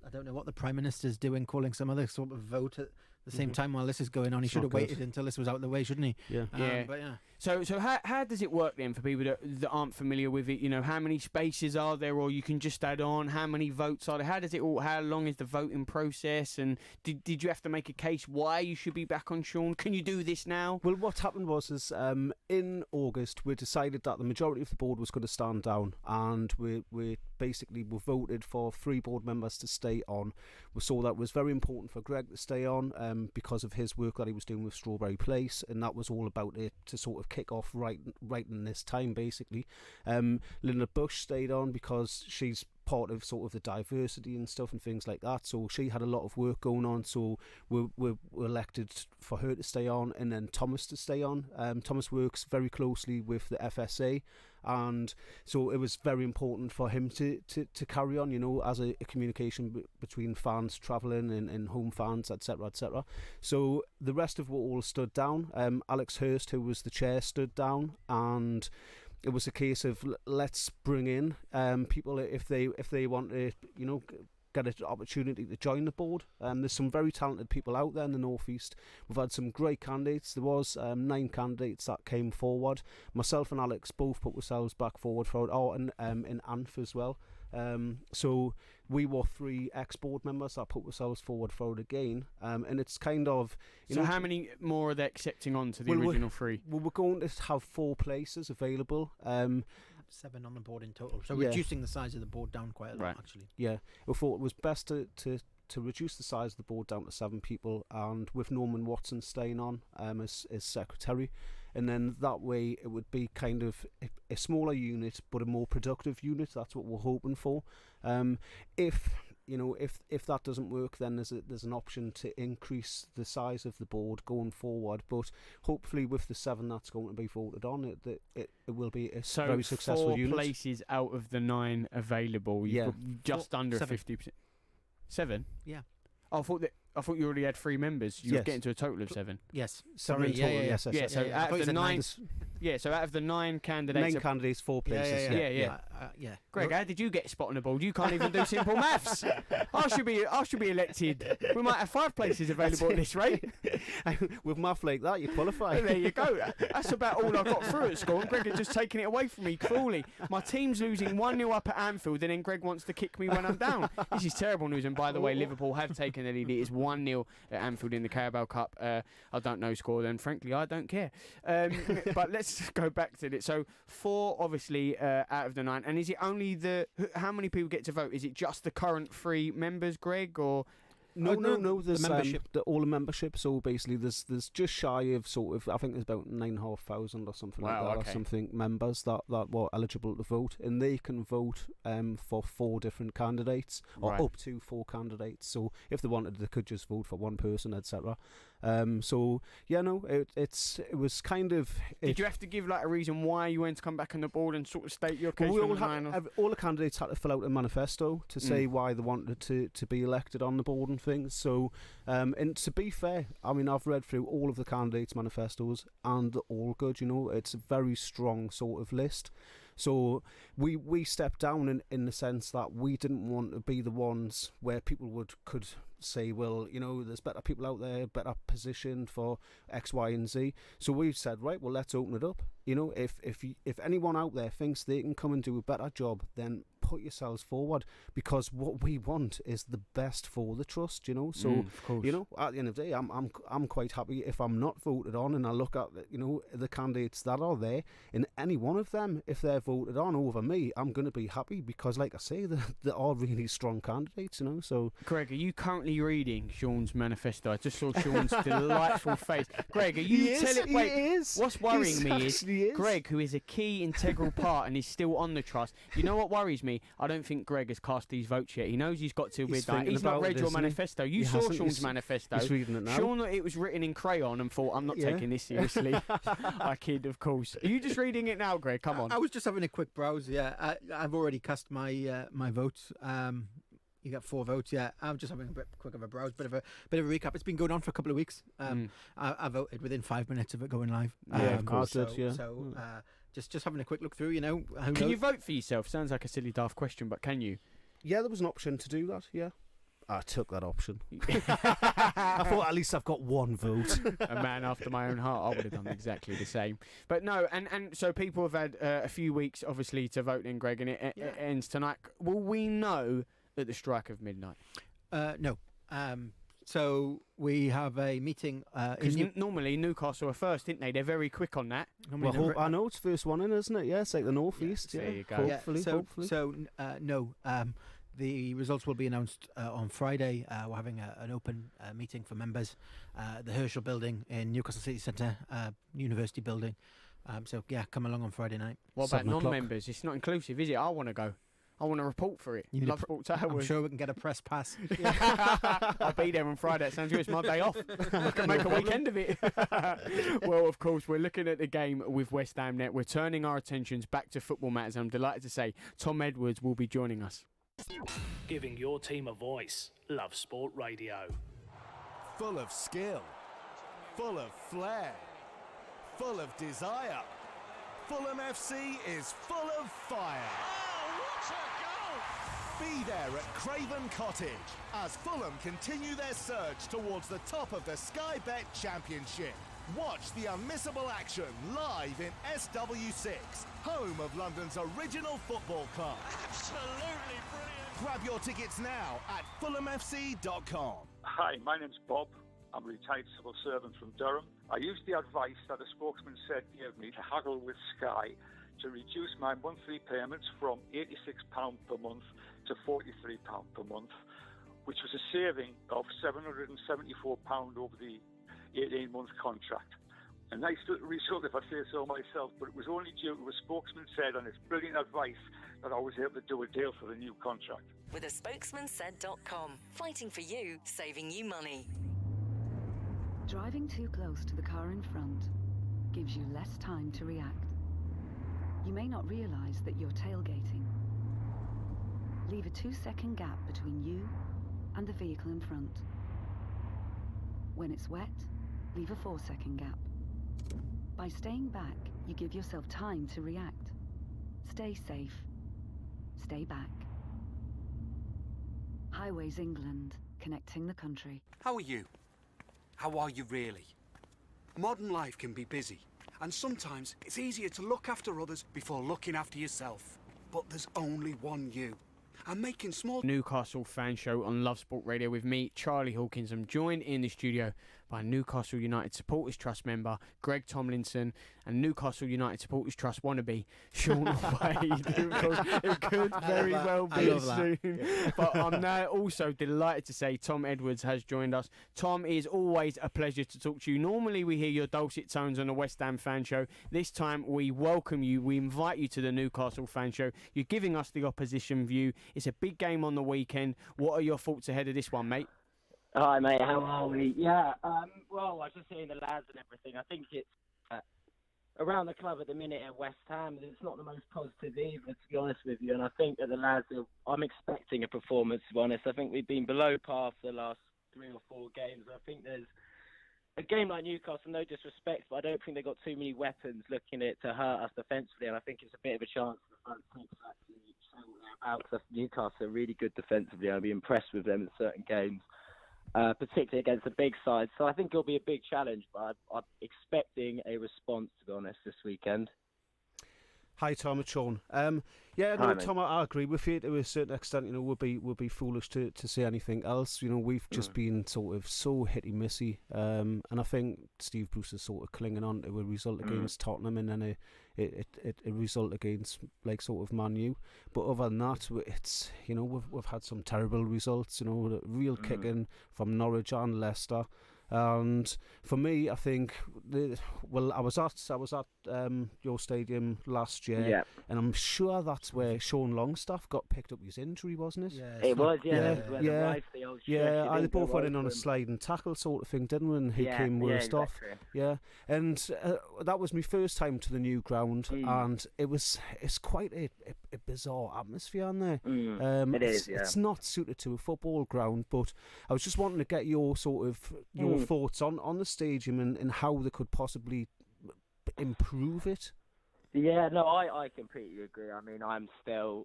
Speaker 5: I don't know what the Prime Minister's doing, calling some other sort of vote at the same time while this is going on. He should have waited until this was out of the way, shouldn't he?
Speaker 3: Yeah. So how does it work then for people that aren't familiar with it? You know, how many spaces are there, or you can just add on? How many votes are there? How does it all? How long is the voting process? And did you have to make a case why you should be back on, Sean? Can you do this now?
Speaker 4: Well, what happened was in August we decided that the majority of the board was going to stand down, and we voted for 3 board members to stay on. We saw that it was very important for Greg to stay on because of his work that he was doing with Strawberry Place, and that was all about it to sort of kick off right in this time, basically. Linda Bush stayed on because she's part of sort of the diversity and stuff and things like that, so she had a lot of work going on, so we elected for her to stay on, and then Thomas to stay on. Thomas works very closely with the FSA, and so it was very important for him to carry on, as a communication between fans travelling and home fans, etc., etc. So the rest of us all stood down. Alex Hurst, who was the chair, stood down, and it was a case of let's bring in people if they want to, get an opportunity to join the board. There's some very talented people out there in the Northeast. We've had some great candidates. There was 9 candidates that came forward. Myself and Alex both put ourselves back forward for it. Oh, and in ANF as well. So we were 3 ex-board members that put ourselves forward for it again. And it's kind of...
Speaker 3: So how many more are they accepting on to the original 3?
Speaker 4: Well, we're going to have 4 places available.
Speaker 5: 7 on the board in total. So reducing the size of the board down quite a lot, actually.
Speaker 4: Yeah. We thought it was best to reduce the size of the board down to 7 people, and with Norman Watson staying on as secretary. And then that way it would be kind of a smaller unit, but a more productive unit. That's what we're hoping for. If that doesn't work, then there's an option to increase the size of the board going forward. But hopefully, with the 7 that's going to be voted on, it will be a very successful unit.
Speaker 3: 4 places out of the 9 available. You've got just under 50%. 7?
Speaker 5: Yeah.
Speaker 3: I thought you already had 3 members. You were getting to a total of 7.
Speaker 5: Yes.
Speaker 4: Sorry.
Speaker 5: Yes.
Speaker 3: So out of the 9. Yeah, so out of the 9 candidates...
Speaker 4: 9 candidates, 4 places.
Speaker 3: Yeah. Greg, how did you get spot on the board? You can't even do simple maths. I should be elected. We might have 5 places available at this rate.
Speaker 4: With math like that, you qualify.
Speaker 3: There you go. That's about all I got through at school, and Greg had just taken it away from me cruelly. My team's losing 1-0 up at Anfield, and then Greg wants to kick me when I'm down. This is terrible news, and by the way, Liverpool have taken the lead. It is 1-0 at Anfield in the Carabao Cup. I don't know score, then frankly, I don't care. But let's go back to it. So 4 obviously out of the 9, and is it only how many people get to vote? Is it just the current 3 members, Greg, or
Speaker 4: No. There's
Speaker 5: the membership.
Speaker 4: All the membership. So basically, there's just shy of I think there's about 9,500 or something like that, or something members that were eligible to vote, and they can vote for 4 different candidates or up to 4 candidates. So if they wanted, they could just vote for one person, etc. It was kind of.
Speaker 3: Did you have to give a reason why you went to come back on the board and sort of state your case?
Speaker 4: All the candidates had to fill out a manifesto to say why they wanted to be elected on the board and things. So, and to be fair, I mean, I've read through all of the candidates' manifestos, and they're all good. It's a very strong sort of list. So we stepped down in the sense that we didn't want to be the ones where people could say, well, there's better people out there, better positioned for X, Y, and Z. So we've said, right, well, let's open it up. If anyone out there thinks they can come and do a better job, then put yourselves forward, because what we want is the best for the trust. So
Speaker 3: of course.
Speaker 4: At the end of the day, I'm quite happy if I'm not voted on, and I look at the candidates that are there, and any one of them, if they're voted on over me, I'm going to be happy, because like I say, they are really strong candidates. So
Speaker 3: Greg, are you currently reading Sean's manifesto? I just saw Sean's delightful face. Greg, are you telling? Wait,
Speaker 4: he is.
Speaker 3: What's worrying me is Greg, who is a key integral part and is still on the trust. You know what worries me? I don't think Greg has cast these votes yet. He knows he's got to with that. He's not read your manifesto. You saw Sean's manifesto.
Speaker 4: He's reading it now.
Speaker 3: Sean, it was written in crayon and thought, I'm not taking this seriously. I kid, of course. Are you just reading it now, Greg? Come on.
Speaker 5: I was just having a quick browse. Yeah, I've already cast my my votes. You got 4 votes. Yeah, I'm just having a bit quick of a browse, bit of a recap. It's been going on for a couple of weeks. I voted within 5 minutes of it going live.
Speaker 3: Of course.
Speaker 5: So just having a quick look through.
Speaker 3: Can you vote for yourself? Sounds like a silly daft question, but can you?
Speaker 4: Yeah, there was an option to do that. Yeah. I took that option. I thought at least I've got 1 vote.
Speaker 3: A man after my own heart. I would have done exactly the same. But no, and so people have had a few weeks, obviously, to vote in, Greg, and it ends tonight. Will we know at the strike of midnight?
Speaker 5: No. So we have a meeting.
Speaker 3: Normally Newcastle are first, didn't they? They're very quick on that.
Speaker 4: Well, I know it's first one in, isn't it? Yeah, it's like the North East.
Speaker 3: There you go.
Speaker 4: Hopefully.
Speaker 5: So no. The results will be announced on Friday. We're having an open meeting for members, the Herschel building in Newcastle City Centre, University building. So yeah, come along on Friday night.
Speaker 3: What about non-members? It's not inclusive, is it? I want to go. I want to report for it.
Speaker 5: You need
Speaker 3: Love Sport Towers.
Speaker 5: I'm sure we can get a press pass.
Speaker 3: I'll be there on Friday. It sounds good. It's my day off. I can make a weekend of it. Well, of course, we're looking at the game with West Ham net. We're turning our attentions back to football matters. I'm delighted to say Tom Edwards will be joining us.
Speaker 2: Giving your team a voice. Love Sport Radio.
Speaker 15: Full of skill, full of flair, full of desire. Fulham FC is full of fire. Oh, what a goal! Be there at Craven Cottage as Fulham continue their surge towards the top of the Sky Bet Championship. Watch the unmissable action live in SW6, home of London's original football club.
Speaker 19: Absolutely brilliant.
Speaker 15: Grab your tickets now at fulhamfc.com.
Speaker 20: Hi, my name's Bob. I'm a retired civil servant from Durham. I used the advice that a spokesman said gave me to haggle with Sky to reduce my monthly payments from £86 per month to £43 per month, which was a saving of £774 over the 18-month contract. A nice little result, if I say so myself, but it was only due to a spokesman said on his brilliant advice that I was able to do a deal for the new contract.
Speaker 12: With a spokesmansaid.com. Fighting for you, saving you money.
Speaker 8: Driving too close to the car in front gives you less time to react. You may not realize that you're tailgating. Leave a 2-second gap between you and the vehicle in front. When it's wet, leave a 4-second gap. By staying back, you give yourself time to react. Stay safe. Stay back. Highways England, connecting the country.
Speaker 6: How are you? How are you really? Modern life can be busy, and sometimes it's easier to look after others before looking after yourself. But there's only one you. And making small...
Speaker 3: Newcastle fan show on Love Sport Radio with me, Charlie Hawkins. I'm joined in the studio by Newcastle United Supporters Trust member Greg Tomlinson and Newcastle United Supporters Trust wannabe Sean Wade. It could very well be soon. Yeah. But I'm now also delighted to say Tom Edwards has joined us. Tom, it is always a pleasure to talk to you. Normally we hear your dulcet tones on the West Ham fan show. This time we welcome you. We invite you to the Newcastle fan show. You're giving us the opposition view. It's a big game on the weekend. What are your thoughts ahead of this one, mate?
Speaker 21: Hi, mate. How are we? Yeah, well, I was just hearing the lads and everything. I think it's around the club at the minute at West Ham. It's not the most positive either, to be honest with you. And I think that the lads, I'm expecting a performance, to be honest. I think we've been below par for the last 3 or 4 games. I think there's a game like Newcastle, no disrespect, but I don't think they've got too many weapons looking at to hurt us defensively. And I think it's a bit of a chance for the front six to actually show what they're about. Because Newcastle are really good defensively. I'll be impressed with them in certain games. Particularly against the big side. So I think it'll be a big challenge, but I'm expecting a response, to be honest, this weekend.
Speaker 4: Hi, Tom, it's Sean. Tom, I agree with you to a certain extent. You know, we'll be foolish to say anything else. You know, we've just been sort of so hitty-missy, and I think Steve Bruce is sort of clinging on to a result against Tottenham and then a result against like sort of Man U. But other than that, it's, you know, we've had some terrible results. You know, the real kicking from Norwich and Leicester. And for me, I think, I was at your stadium last year, and I'm sure that's where Sean Longstaff got picked up with his injury, wasn't it?
Speaker 21: Yeah, it was.
Speaker 4: They both went in on a slide and tackle sort of thing, didn't we? And he came worst off. Yeah, and that was my first time to the new ground, and it's quite a bizarre atmosphere in there.
Speaker 21: It is.
Speaker 4: It's not suited to a football ground, but I was just wanting to get your sort of thoughts on the stadium and how they could possibly improve it.
Speaker 21: Yeah, no, I completely agree. I mean, I'm a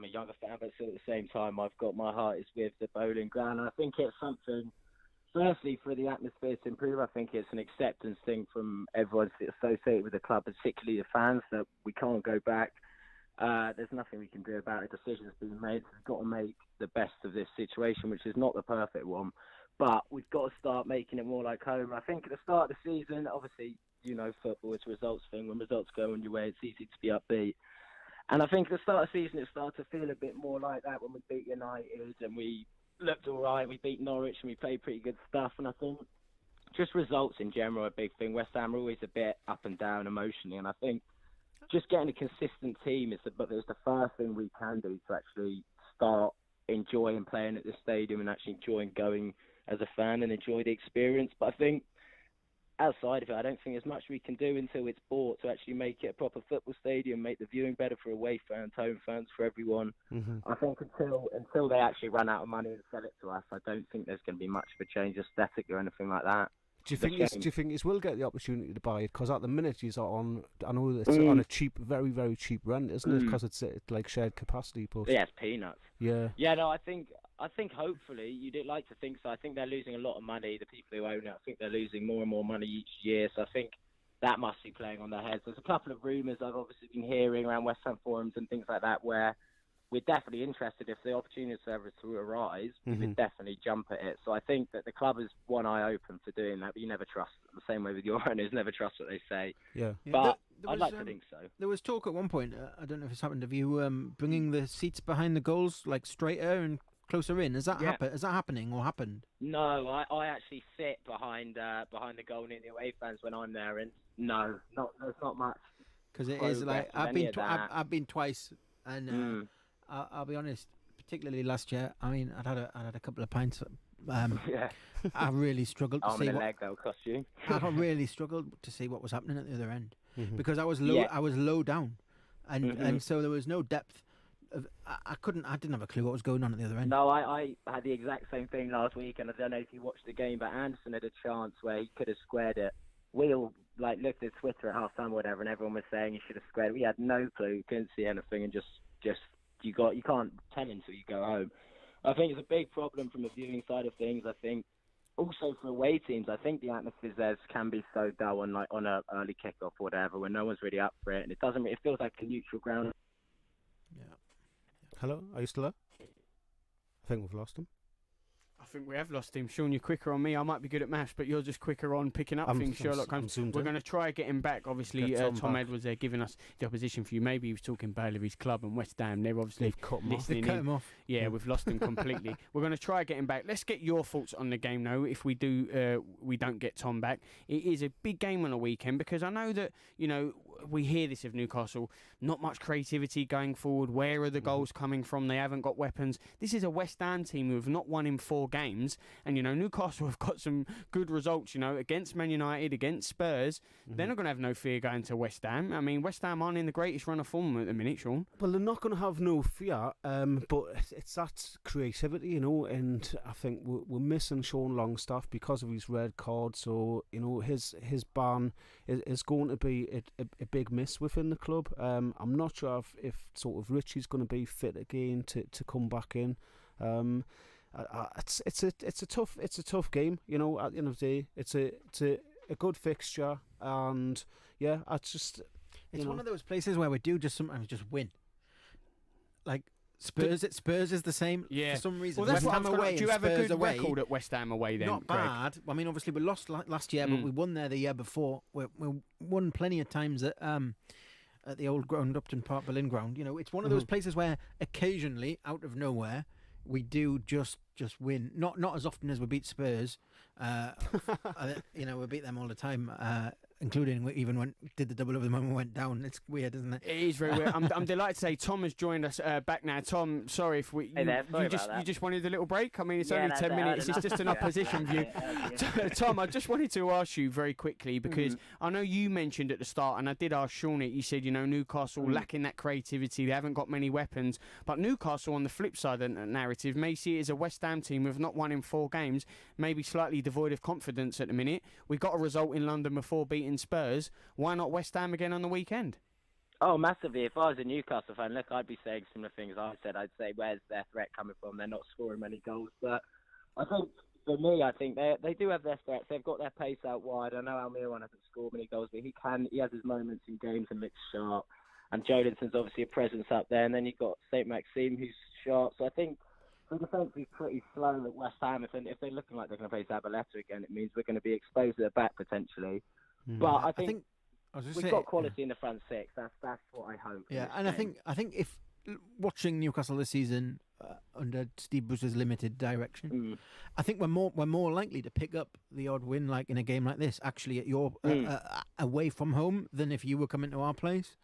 Speaker 21: younger fan, but still at the same time, I've got my heart is with the bowling ground, and I think it's something. Firstly, for the atmosphere to improve, I think it's an acceptance thing from everyone associated with the club, particularly the fans, that we can't go back. There's nothing we can do about it. Decisions being made. We've got to make the best of this situation, which is not the perfect one. But we've got to start making it more like home. I think at the start of the season, obviously, you know, football is a results thing. When results go on your way, it's easy to be upbeat. And I think at the start of the season, it started to feel a bit more like that when we beat United and we looked all right. We beat Norwich and we played pretty good stuff. And I think just results in general are a big thing. West Ham are always a bit up and down emotionally. And I think just getting a consistent team is the first thing we can do to actually start enjoying playing at the stadium and actually enjoying going as a fan and enjoy the experience. But I think outside of it, I don't think there's much we can do until it's bought to actually make it a proper football stadium, make the viewing better for away fans, home fans, for everyone. I think until they actually run out of money and sell it to us, I don't think there's going to be much of a change aesthetically or anything like that.
Speaker 4: Do you think it will get the opportunity to buy it? Because at the minute he's on, I know it's on a cheap, very, very cheap rent, isn't it? Because it's like shared capacity. But
Speaker 21: yeah, it's peanuts.
Speaker 4: Yeah.
Speaker 21: Yeah, no, I think hopefully, you'd like to think so. I think they're losing a lot of money, the people who own it. I think they're losing more and more money each year. So I think that must be playing on their heads. There's a couple of rumours I've obviously been hearing around West Ham forums and things like that where we're definitely interested. If the opportunity ever to arise, we would definitely jump at it. So I think that the club has one eye open for doing that, but you never trust, the same way with your owners, never trust what they say.
Speaker 4: Yeah.
Speaker 21: But I'd like to think so.
Speaker 5: There was talk at one point, I don't know if it's happened, of you bringing the seats behind the goals like straighter and closer in. Is that happening or happened?
Speaker 21: No, I actually sit behind the goal near the away fans when I'm there, and no, there's not much.
Speaker 5: Because it is like I've been twice, and I'll be honest, particularly last year. I mean, I'd had a couple of pints.
Speaker 21: Yeah.
Speaker 5: I really struggled to see what
Speaker 21: leg that'll cost you.
Speaker 5: I really struggled to see what was happening at the other end because I was low down, and so there was no depth. I didn't have a clue what was going on at the other end.
Speaker 21: No, I had the exact same thing last week, and I don't know if you watched the game, but Anderson had a chance where he could have squared it. We all looked at Twitter at half time or whatever, and everyone was saying he should have squared it. We had no clue, couldn't see anything, and just you can't tell until you go home. I think it's a big problem from the viewing side of things. I think also for away teams, I think the atmosphere there can be so dull on a early kickoff or whatever when no one's really up for it, and it feels like a neutral ground.
Speaker 5: Yeah.
Speaker 4: Hello, are you still there? I think we've lost him.
Speaker 3: I think we have lost him. Sean, you're quicker on me. I might be good at maths, but you're just quicker on picking up things, Sherlock Holmes. We're going to try get him back. Obviously, Tom Edwards there giving us the opposition for you. Maybe he was talking badly of his club and West Ham. They're obviously listening.
Speaker 5: They've cut him off.
Speaker 3: Yeah, we've lost him completely. We're going to try get him back. Let's get your thoughts on the game, though. If we do, we don't get Tom back. It is a big game on a weekend because I know that, we hear this of Newcastle, not much creativity going forward. Where are the goals coming from? They haven't got weapons. This is a West Ham team who have not won in 4 games. And, Newcastle have got some good results, against Man United, against Spurs. They're not going to have no fear going to West Ham. I mean, West Ham aren't in the greatest run of form at the minute, Sean.
Speaker 4: Well, they're not going to have no fear, but it's that creativity, and I think we're missing Sean Longstaff because of his red card. So, his ban is going to be a big miss within the club. I'm not sure if sort of Richie's going to be fit again to come back in. It's a tough game. At the end of the day, it's a good fixture, and it's
Speaker 5: one of those places where we do just sometimes just win. Like Spurs is the same for some reason.
Speaker 3: Well, that's
Speaker 5: West Ham away.
Speaker 3: Do you have a good
Speaker 5: away,
Speaker 3: record at West Ham away then?
Speaker 5: Not
Speaker 3: Greg?
Speaker 5: bad. I mean, obviously we lost last year, but we won there the year before. We won plenty of times at the old ground, Upton Park, Berlin ground. It's one of those places where occasionally, out of nowhere, we do just win. Not as often as we beat Spurs. We beat them all the time. Including even when we did the double over the moment we went down. It's weird, isn't it?
Speaker 3: It is very weird. I'm delighted to say Tom has joined us back now. Tom, sorry if we you just wanted a little break. I mean, it's only 10 minutes. It's just an opposition view. Tom, I just wanted to ask you very quickly because I know you mentioned at the start, and I did ask Sean it. You said Newcastle lacking that creativity. They haven't got many weapons. But Newcastle, on the flip side of the narrative, may see it as a West Ham team who've not won in 4 games, maybe slightly devoid of confidence at the minute. We got a result in London before beating Spurs. Why not West Ham again on the weekend?
Speaker 21: Oh, massively. If I was a Newcastle fan, look, I'd be saying similar things I said. I'd say, where's their threat coming from? They're not scoring many goals. But I think, for me, I think they do have their threats. They've got their pace out wide. I know Almiron hasn't scored many goals, but he has his moments in games and looks sharp. And Jolinton's obviously a presence up there. And then you've got St. Maxime, who's sharp. So I think the defence is pretty slow at West Ham. If they're looking like they're going to face Zabaleta again, it means we're going to be exposed at the back potentially. But I think we've got quality in the front 6. That's what I hope.
Speaker 5: Yeah, and I think if watching Newcastle this season under Steve Bruce's limited direction, I think we're more likely to pick up the odd win, like in a game like this, actually at your away from home, than if you were coming to our place.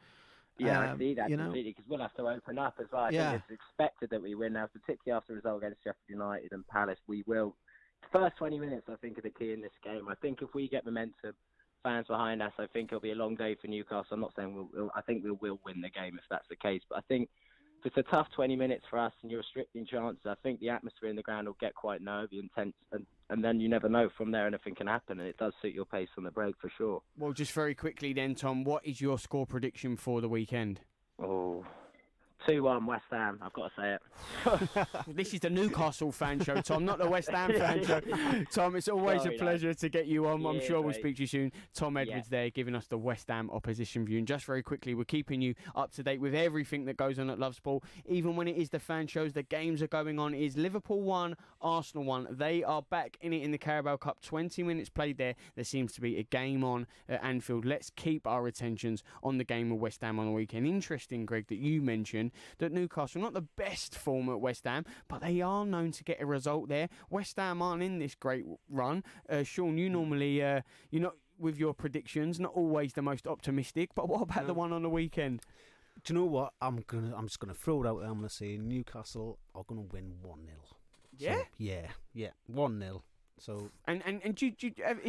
Speaker 21: Yeah, I see that
Speaker 5: you know?
Speaker 21: completely, because we'll have to open up as well. I think it's expected that we win now, particularly after the result against Sheffield United and Palace. We will. The first 20 minutes, I think, are the key in this game. I think if we get momentum, fans behind us, I think it'll be a long day for Newcastle. I'm not saying I think we will win the game if that's the case, but I think if it's a tough 20 minutes for us and you're restricting chances, I think the atmosphere in the ground will get quite nervy, intense, and then you never know. From there, anything can happen, and it does suit your pace on the break for sure.
Speaker 3: Well, just very quickly then, Tom, what is your score prediction for the weekend?
Speaker 21: Oh, 2-1 West Ham, I've got to say it.
Speaker 3: This is the Newcastle fan show, Tom, not the West Ham fan show. Tom, it's always a pleasure to get you on. I'm sure we'll speak to you soon. Tom Edwards there giving us the West Ham opposition view. And just very quickly, we're keeping you up to date with everything that goes on at Love Sport. Even when it is the fan shows, the games are going on. It is Liverpool 1, Arsenal 1. They are back in it in the Carabao Cup. 20 minutes played there. There seems to be a game on at Anfield. Let's keep our attentions on the game with West Ham on the weekend. Interesting, Greg, that you mentioned that Newcastle, not the best form at West Ham, but they are known to get a result there. West Ham aren't in this great run. Sean, you normally, you're not with your predictions, not always the most optimistic, but what about the one on the weekend?
Speaker 4: Do you know what? I'm just gonna throw it out there. I'm gonna say Newcastle are gonna win 1-0.
Speaker 3: Yeah?
Speaker 4: So, yeah, 1-0. So
Speaker 3: and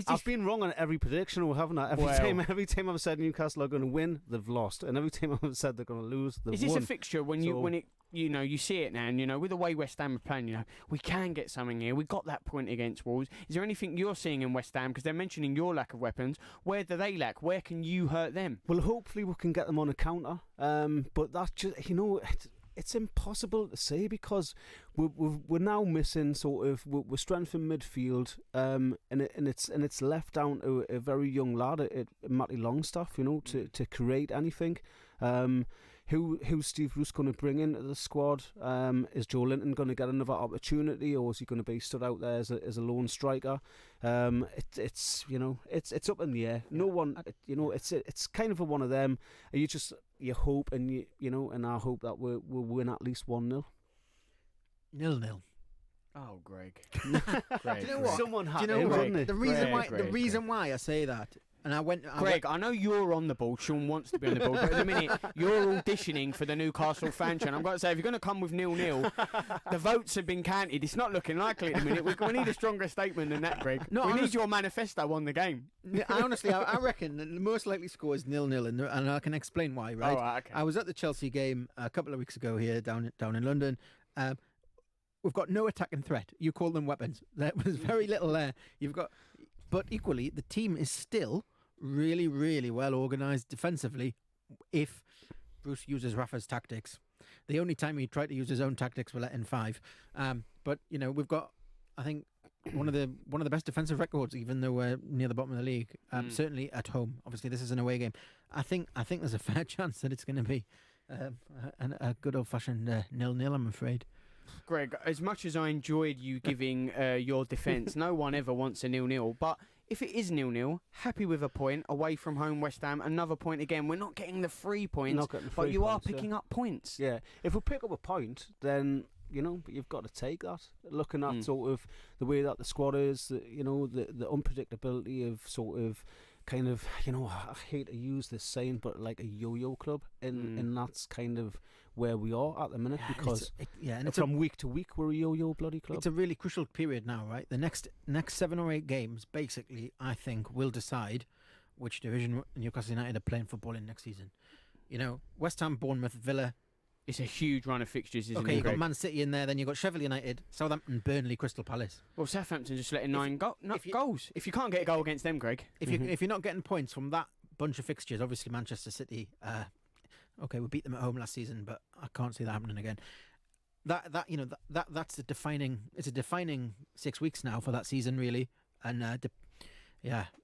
Speaker 4: I've been wrong on every prediction, haven't I? Every time I've said Newcastle are going to win, they've lost, and every time I've said they're going to lose, they've won.
Speaker 3: Is this a fixture when you see it now, and with the way West Ham are playing, we can get something here. We got that point against Wolves. Is there anything you're seeing in West Ham, because they're mentioning your lack of weapons? Where do they lack? Where can you hurt them?
Speaker 4: Well, hopefully we can get them on a counter. But that's just it's impossible to say, because we're now missing we're strengthening midfield, and it's left down to a very young lad at Matty Longstaff, to create anything. Who's Steve Bruce going to bring into the squad? Is Joe Linton going to get another opportunity, or is he going to be stood out there as a lone striker? It's up in the air. No one, it's kind of one of them. You hope, and and I hope that we'll win at least 1-0.
Speaker 5: 0-0.
Speaker 3: Oh, Greg.
Speaker 5: Greg. Do you know what?
Speaker 4: Someone had
Speaker 5: the reason why I say that. And
Speaker 3: I know you're on the ball. Sean wants to be on the ball, but at the minute you're auditioning for the Newcastle fan channel. I've got to say, if you're going to come with 0-0, the votes have been counted. It's not looking likely at the minute. We need a stronger statement than that, Greg. We need your manifesto on the game.
Speaker 5: Honestly, I reckon the most likely score is 0-0, and I can explain why. Right?
Speaker 3: Oh, okay.
Speaker 5: I was at the Chelsea game a couple of weeks ago here down in London. We've got no attacking threat. You call them weapons. There was very little there. But equally, the team is still really, really well organised defensively if Bruce uses Rafa's tactics. The only time he tried to use his own tactics were let in 5. But we've got, I think, one of the best defensive records, even though we're near the bottom of the league. Certainly at home. Obviously, this is an away game. I think there's a fair chance that it's going to be a good old-fashioned 0-0, I'm afraid.
Speaker 3: Greg, as much as I enjoyed you giving your defence, no one ever wants a 0-0, but if it is 0-0, happy with a point away from home West Ham, another point again. We're not getting the 3 points, but you are picking up points.
Speaker 4: Yeah, if we pick up a point, then you've got to take that. Looking at sort of the way that the squad is, the unpredictability of sort of kind of, I hate to use this saying, but like a yo-yo club, and that's kind of where we are at the minute, because from week to week we're a yo-yo bloody club.
Speaker 5: It's a really crucial period now, right? The next 7 or 8 games, basically, I think, will decide which division Newcastle United are playing football in next season. West Ham, Bournemouth, Villa.
Speaker 3: It's a huge run of fixtures, isn't it?
Speaker 5: Okay, you've got Man City in there, then you've got Sheffield United, Southampton, Burnley, Crystal Palace.
Speaker 3: Well, Southampton just letting 9 goals. If you can't get a goal against them, Greg.
Speaker 5: If you're not getting points from that bunch of fixtures, obviously Manchester City, okay, we beat them at home last season, but I can't see that happening again. That's a defining 6 weeks now for that season, really, and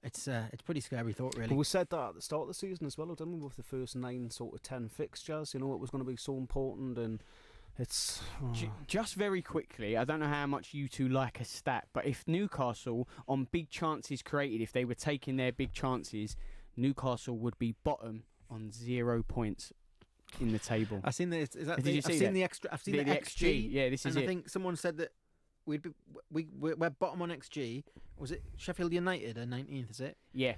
Speaker 5: it's pretty scary thought, really.
Speaker 4: But we said that at the start of the season as well, didn't we? With the first 9 sort of 10 fixtures, it was going to be so important, and it's
Speaker 3: just very quickly. I don't know how much you two like a stat, but if Newcastle on big chances created, if they were taking their big chances, Newcastle would be bottom on 0 points in the table.
Speaker 5: I've seen the
Speaker 3: Did you see
Speaker 5: I've seen the extra. I've seen the XG.
Speaker 3: Yeah, this is
Speaker 5: it.
Speaker 3: I
Speaker 5: think someone said that we're bottom on XG. Was it Sheffield United are 19th? Is it?
Speaker 3: Yeah.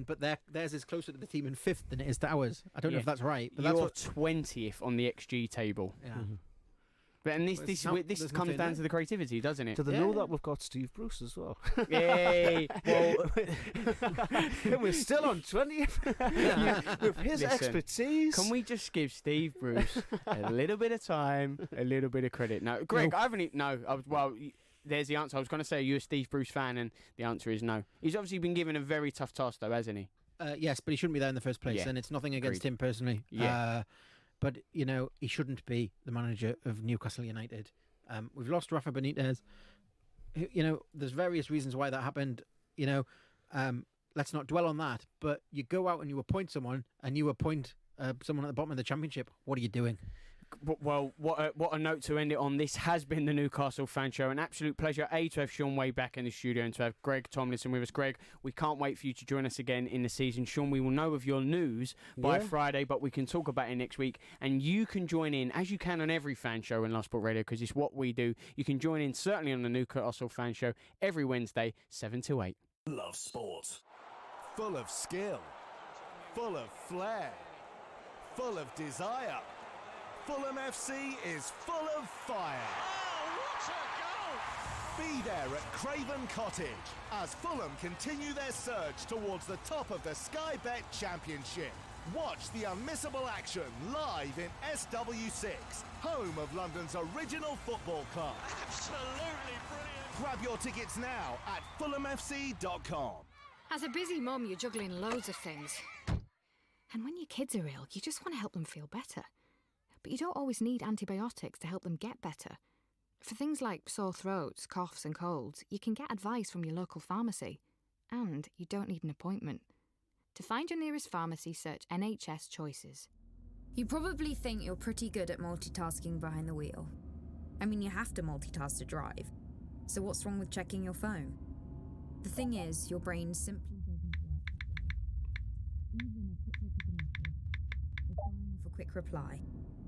Speaker 5: But theirs is closer to the team in 5th than it is to ours. I don't know if that's right. But
Speaker 3: You're
Speaker 5: that's
Speaker 3: 20th on the XG table.
Speaker 5: Yeah.
Speaker 3: But this comes down to the creativity, doesn't it?
Speaker 4: Do they know that we've got Steve Bruce as well?
Speaker 3: Yay! Well,
Speaker 4: we're still on 20th with his expertise.
Speaker 3: Can we just give Steve Bruce a little bit of time, a little bit of credit? No, Greg, I haven't. No, there's the answer. I was going to say you're a Steve Bruce fan, and the answer is no. He's obviously been given a very tough task, though, hasn't he?
Speaker 5: Yes, but he shouldn't be there in the first place,
Speaker 3: Yeah.
Speaker 5: and it's nothing against
Speaker 3: Agreed.
Speaker 5: him personally.
Speaker 3: Yeah.
Speaker 5: But, he shouldn't be the manager of Newcastle United. We've lost Rafa Benitez. There's various reasons why that happened. Let's not dwell on that. But you go out and you appoint someone, and you appoint someone at the bottom of the Championship. What are you doing?
Speaker 3: Well, what a note to end it on. This has been the Newcastle Fan Show. An absolute pleasure, to have Sean Way back in the studio and to have Greg Tomlinson with us. Greg, we can't wait for you to join us again in the season. Sean, we will know of your news by Friday, but we can talk about it next week. And you can join in, as you can on every fan show in Love Sport Radio, because it's what we do. You can join in, certainly on the Newcastle Fan Show, every Wednesday, 7 to 8.
Speaker 15: Love Sport. Full of skill. Full of flair. Full of desire. Fulham FC is full of fire.
Speaker 19: Oh, what a goal!
Speaker 15: Be there at Craven Cottage as Fulham continue their surge towards the top of the Sky Bet Championship. Watch the unmissable action live in SW6, home of London's original football club.
Speaker 19: Absolutely brilliant.
Speaker 15: Grab your tickets now at fulhamfc.com.
Speaker 18: As a busy mum, you're juggling loads of things. And when your kids are ill, you just want to help them feel better. But you don't always need antibiotics to help them get better. For things like sore throats, coughs and colds, you can get advice from your local pharmacy. And you don't need an appointment. To find your nearest pharmacy, search NHS Choices.
Speaker 1: You probably think you're pretty good at multitasking behind the wheel. I mean, you have to multitask to drive. So what's wrong with checking your phone? The thing is, your brain simply doesn't work. Even a quick look at a message, or firing off a quick reply,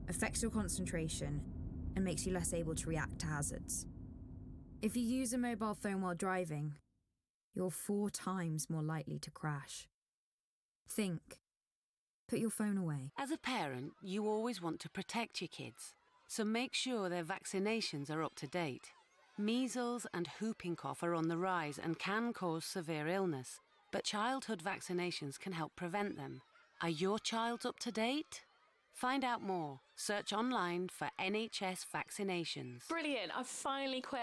Speaker 1: affects your concentration and makes you less able to react to hazards. If you use a mobile phone while driving, you're 4 times more likely to crash. Think. Put your phone away.
Speaker 7: As a parent, you always want to protect your kids, so make sure their vaccinations are up to date. Measles and whooping cough are on the rise and can cause severe illness, but childhood vaccinations can help prevent them. Are your child up to date? Find out more. Search online for NHS vaccinations.
Speaker 13: Brilliant, I've finally quit.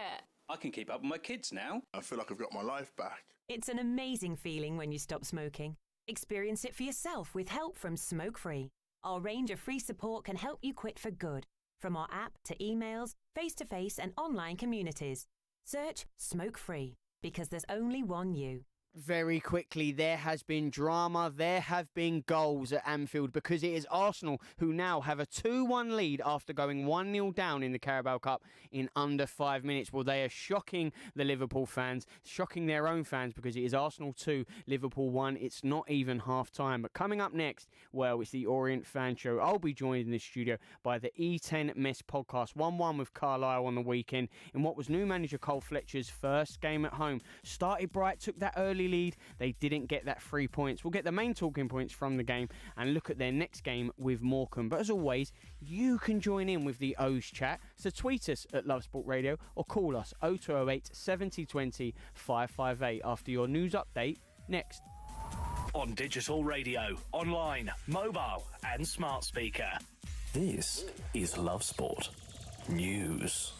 Speaker 14: I can keep up with my kids now.
Speaker 22: I feel like I've got my life back.
Speaker 16: It's an amazing feeling when you stop smoking. Experience it for yourself with help from Smoke Free. Our range of free support can help you quit for good. From our app to emails, face-to-face and online communities. Search Smoke Free, because there's only one you.
Speaker 3: Very quickly, there has been drama, there have been goals at Anfield, because it is Arsenal who now have a 2-1 lead after going 1-0 down in the Carabao Cup in under 5 minutes. Well, they are shocking the Liverpool fans, shocking their own fans, because it is Arsenal 2, Liverpool 1. It's not even half-time. But coming up next, well, it's the Orient Fan Show. I'll be joined in the studio by the E10 Mess podcast. 1-1 with Carlisle on the weekend in what was new manager Cole Fletcher's first game at home. Started bright, took that early lead. They didn't get that 3 points. We'll get the main talking points from the game and look at their next game with Morecambe. But as always, you can join in with the O's chat. So tweet us at Love Sport Radio or call us 0208 7020 558 after your news update next.
Speaker 2: On digital radio, online, mobile and smart speaker. This is Love Sport News.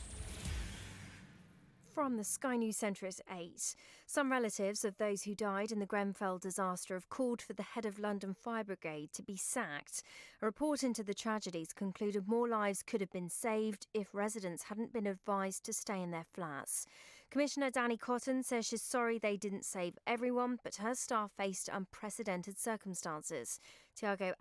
Speaker 23: From the Sky News Centre at 8. Some relatives of those who died in the Grenfell disaster have called for the head of London Fire Brigade to be sacked. A report into the tragedies concluded more lives could have been saved if residents hadn't been advised to stay in their flats. Commissioner Danny Cotton says she's sorry they didn't save everyone, but her staff faced unprecedented circumstances. Tiago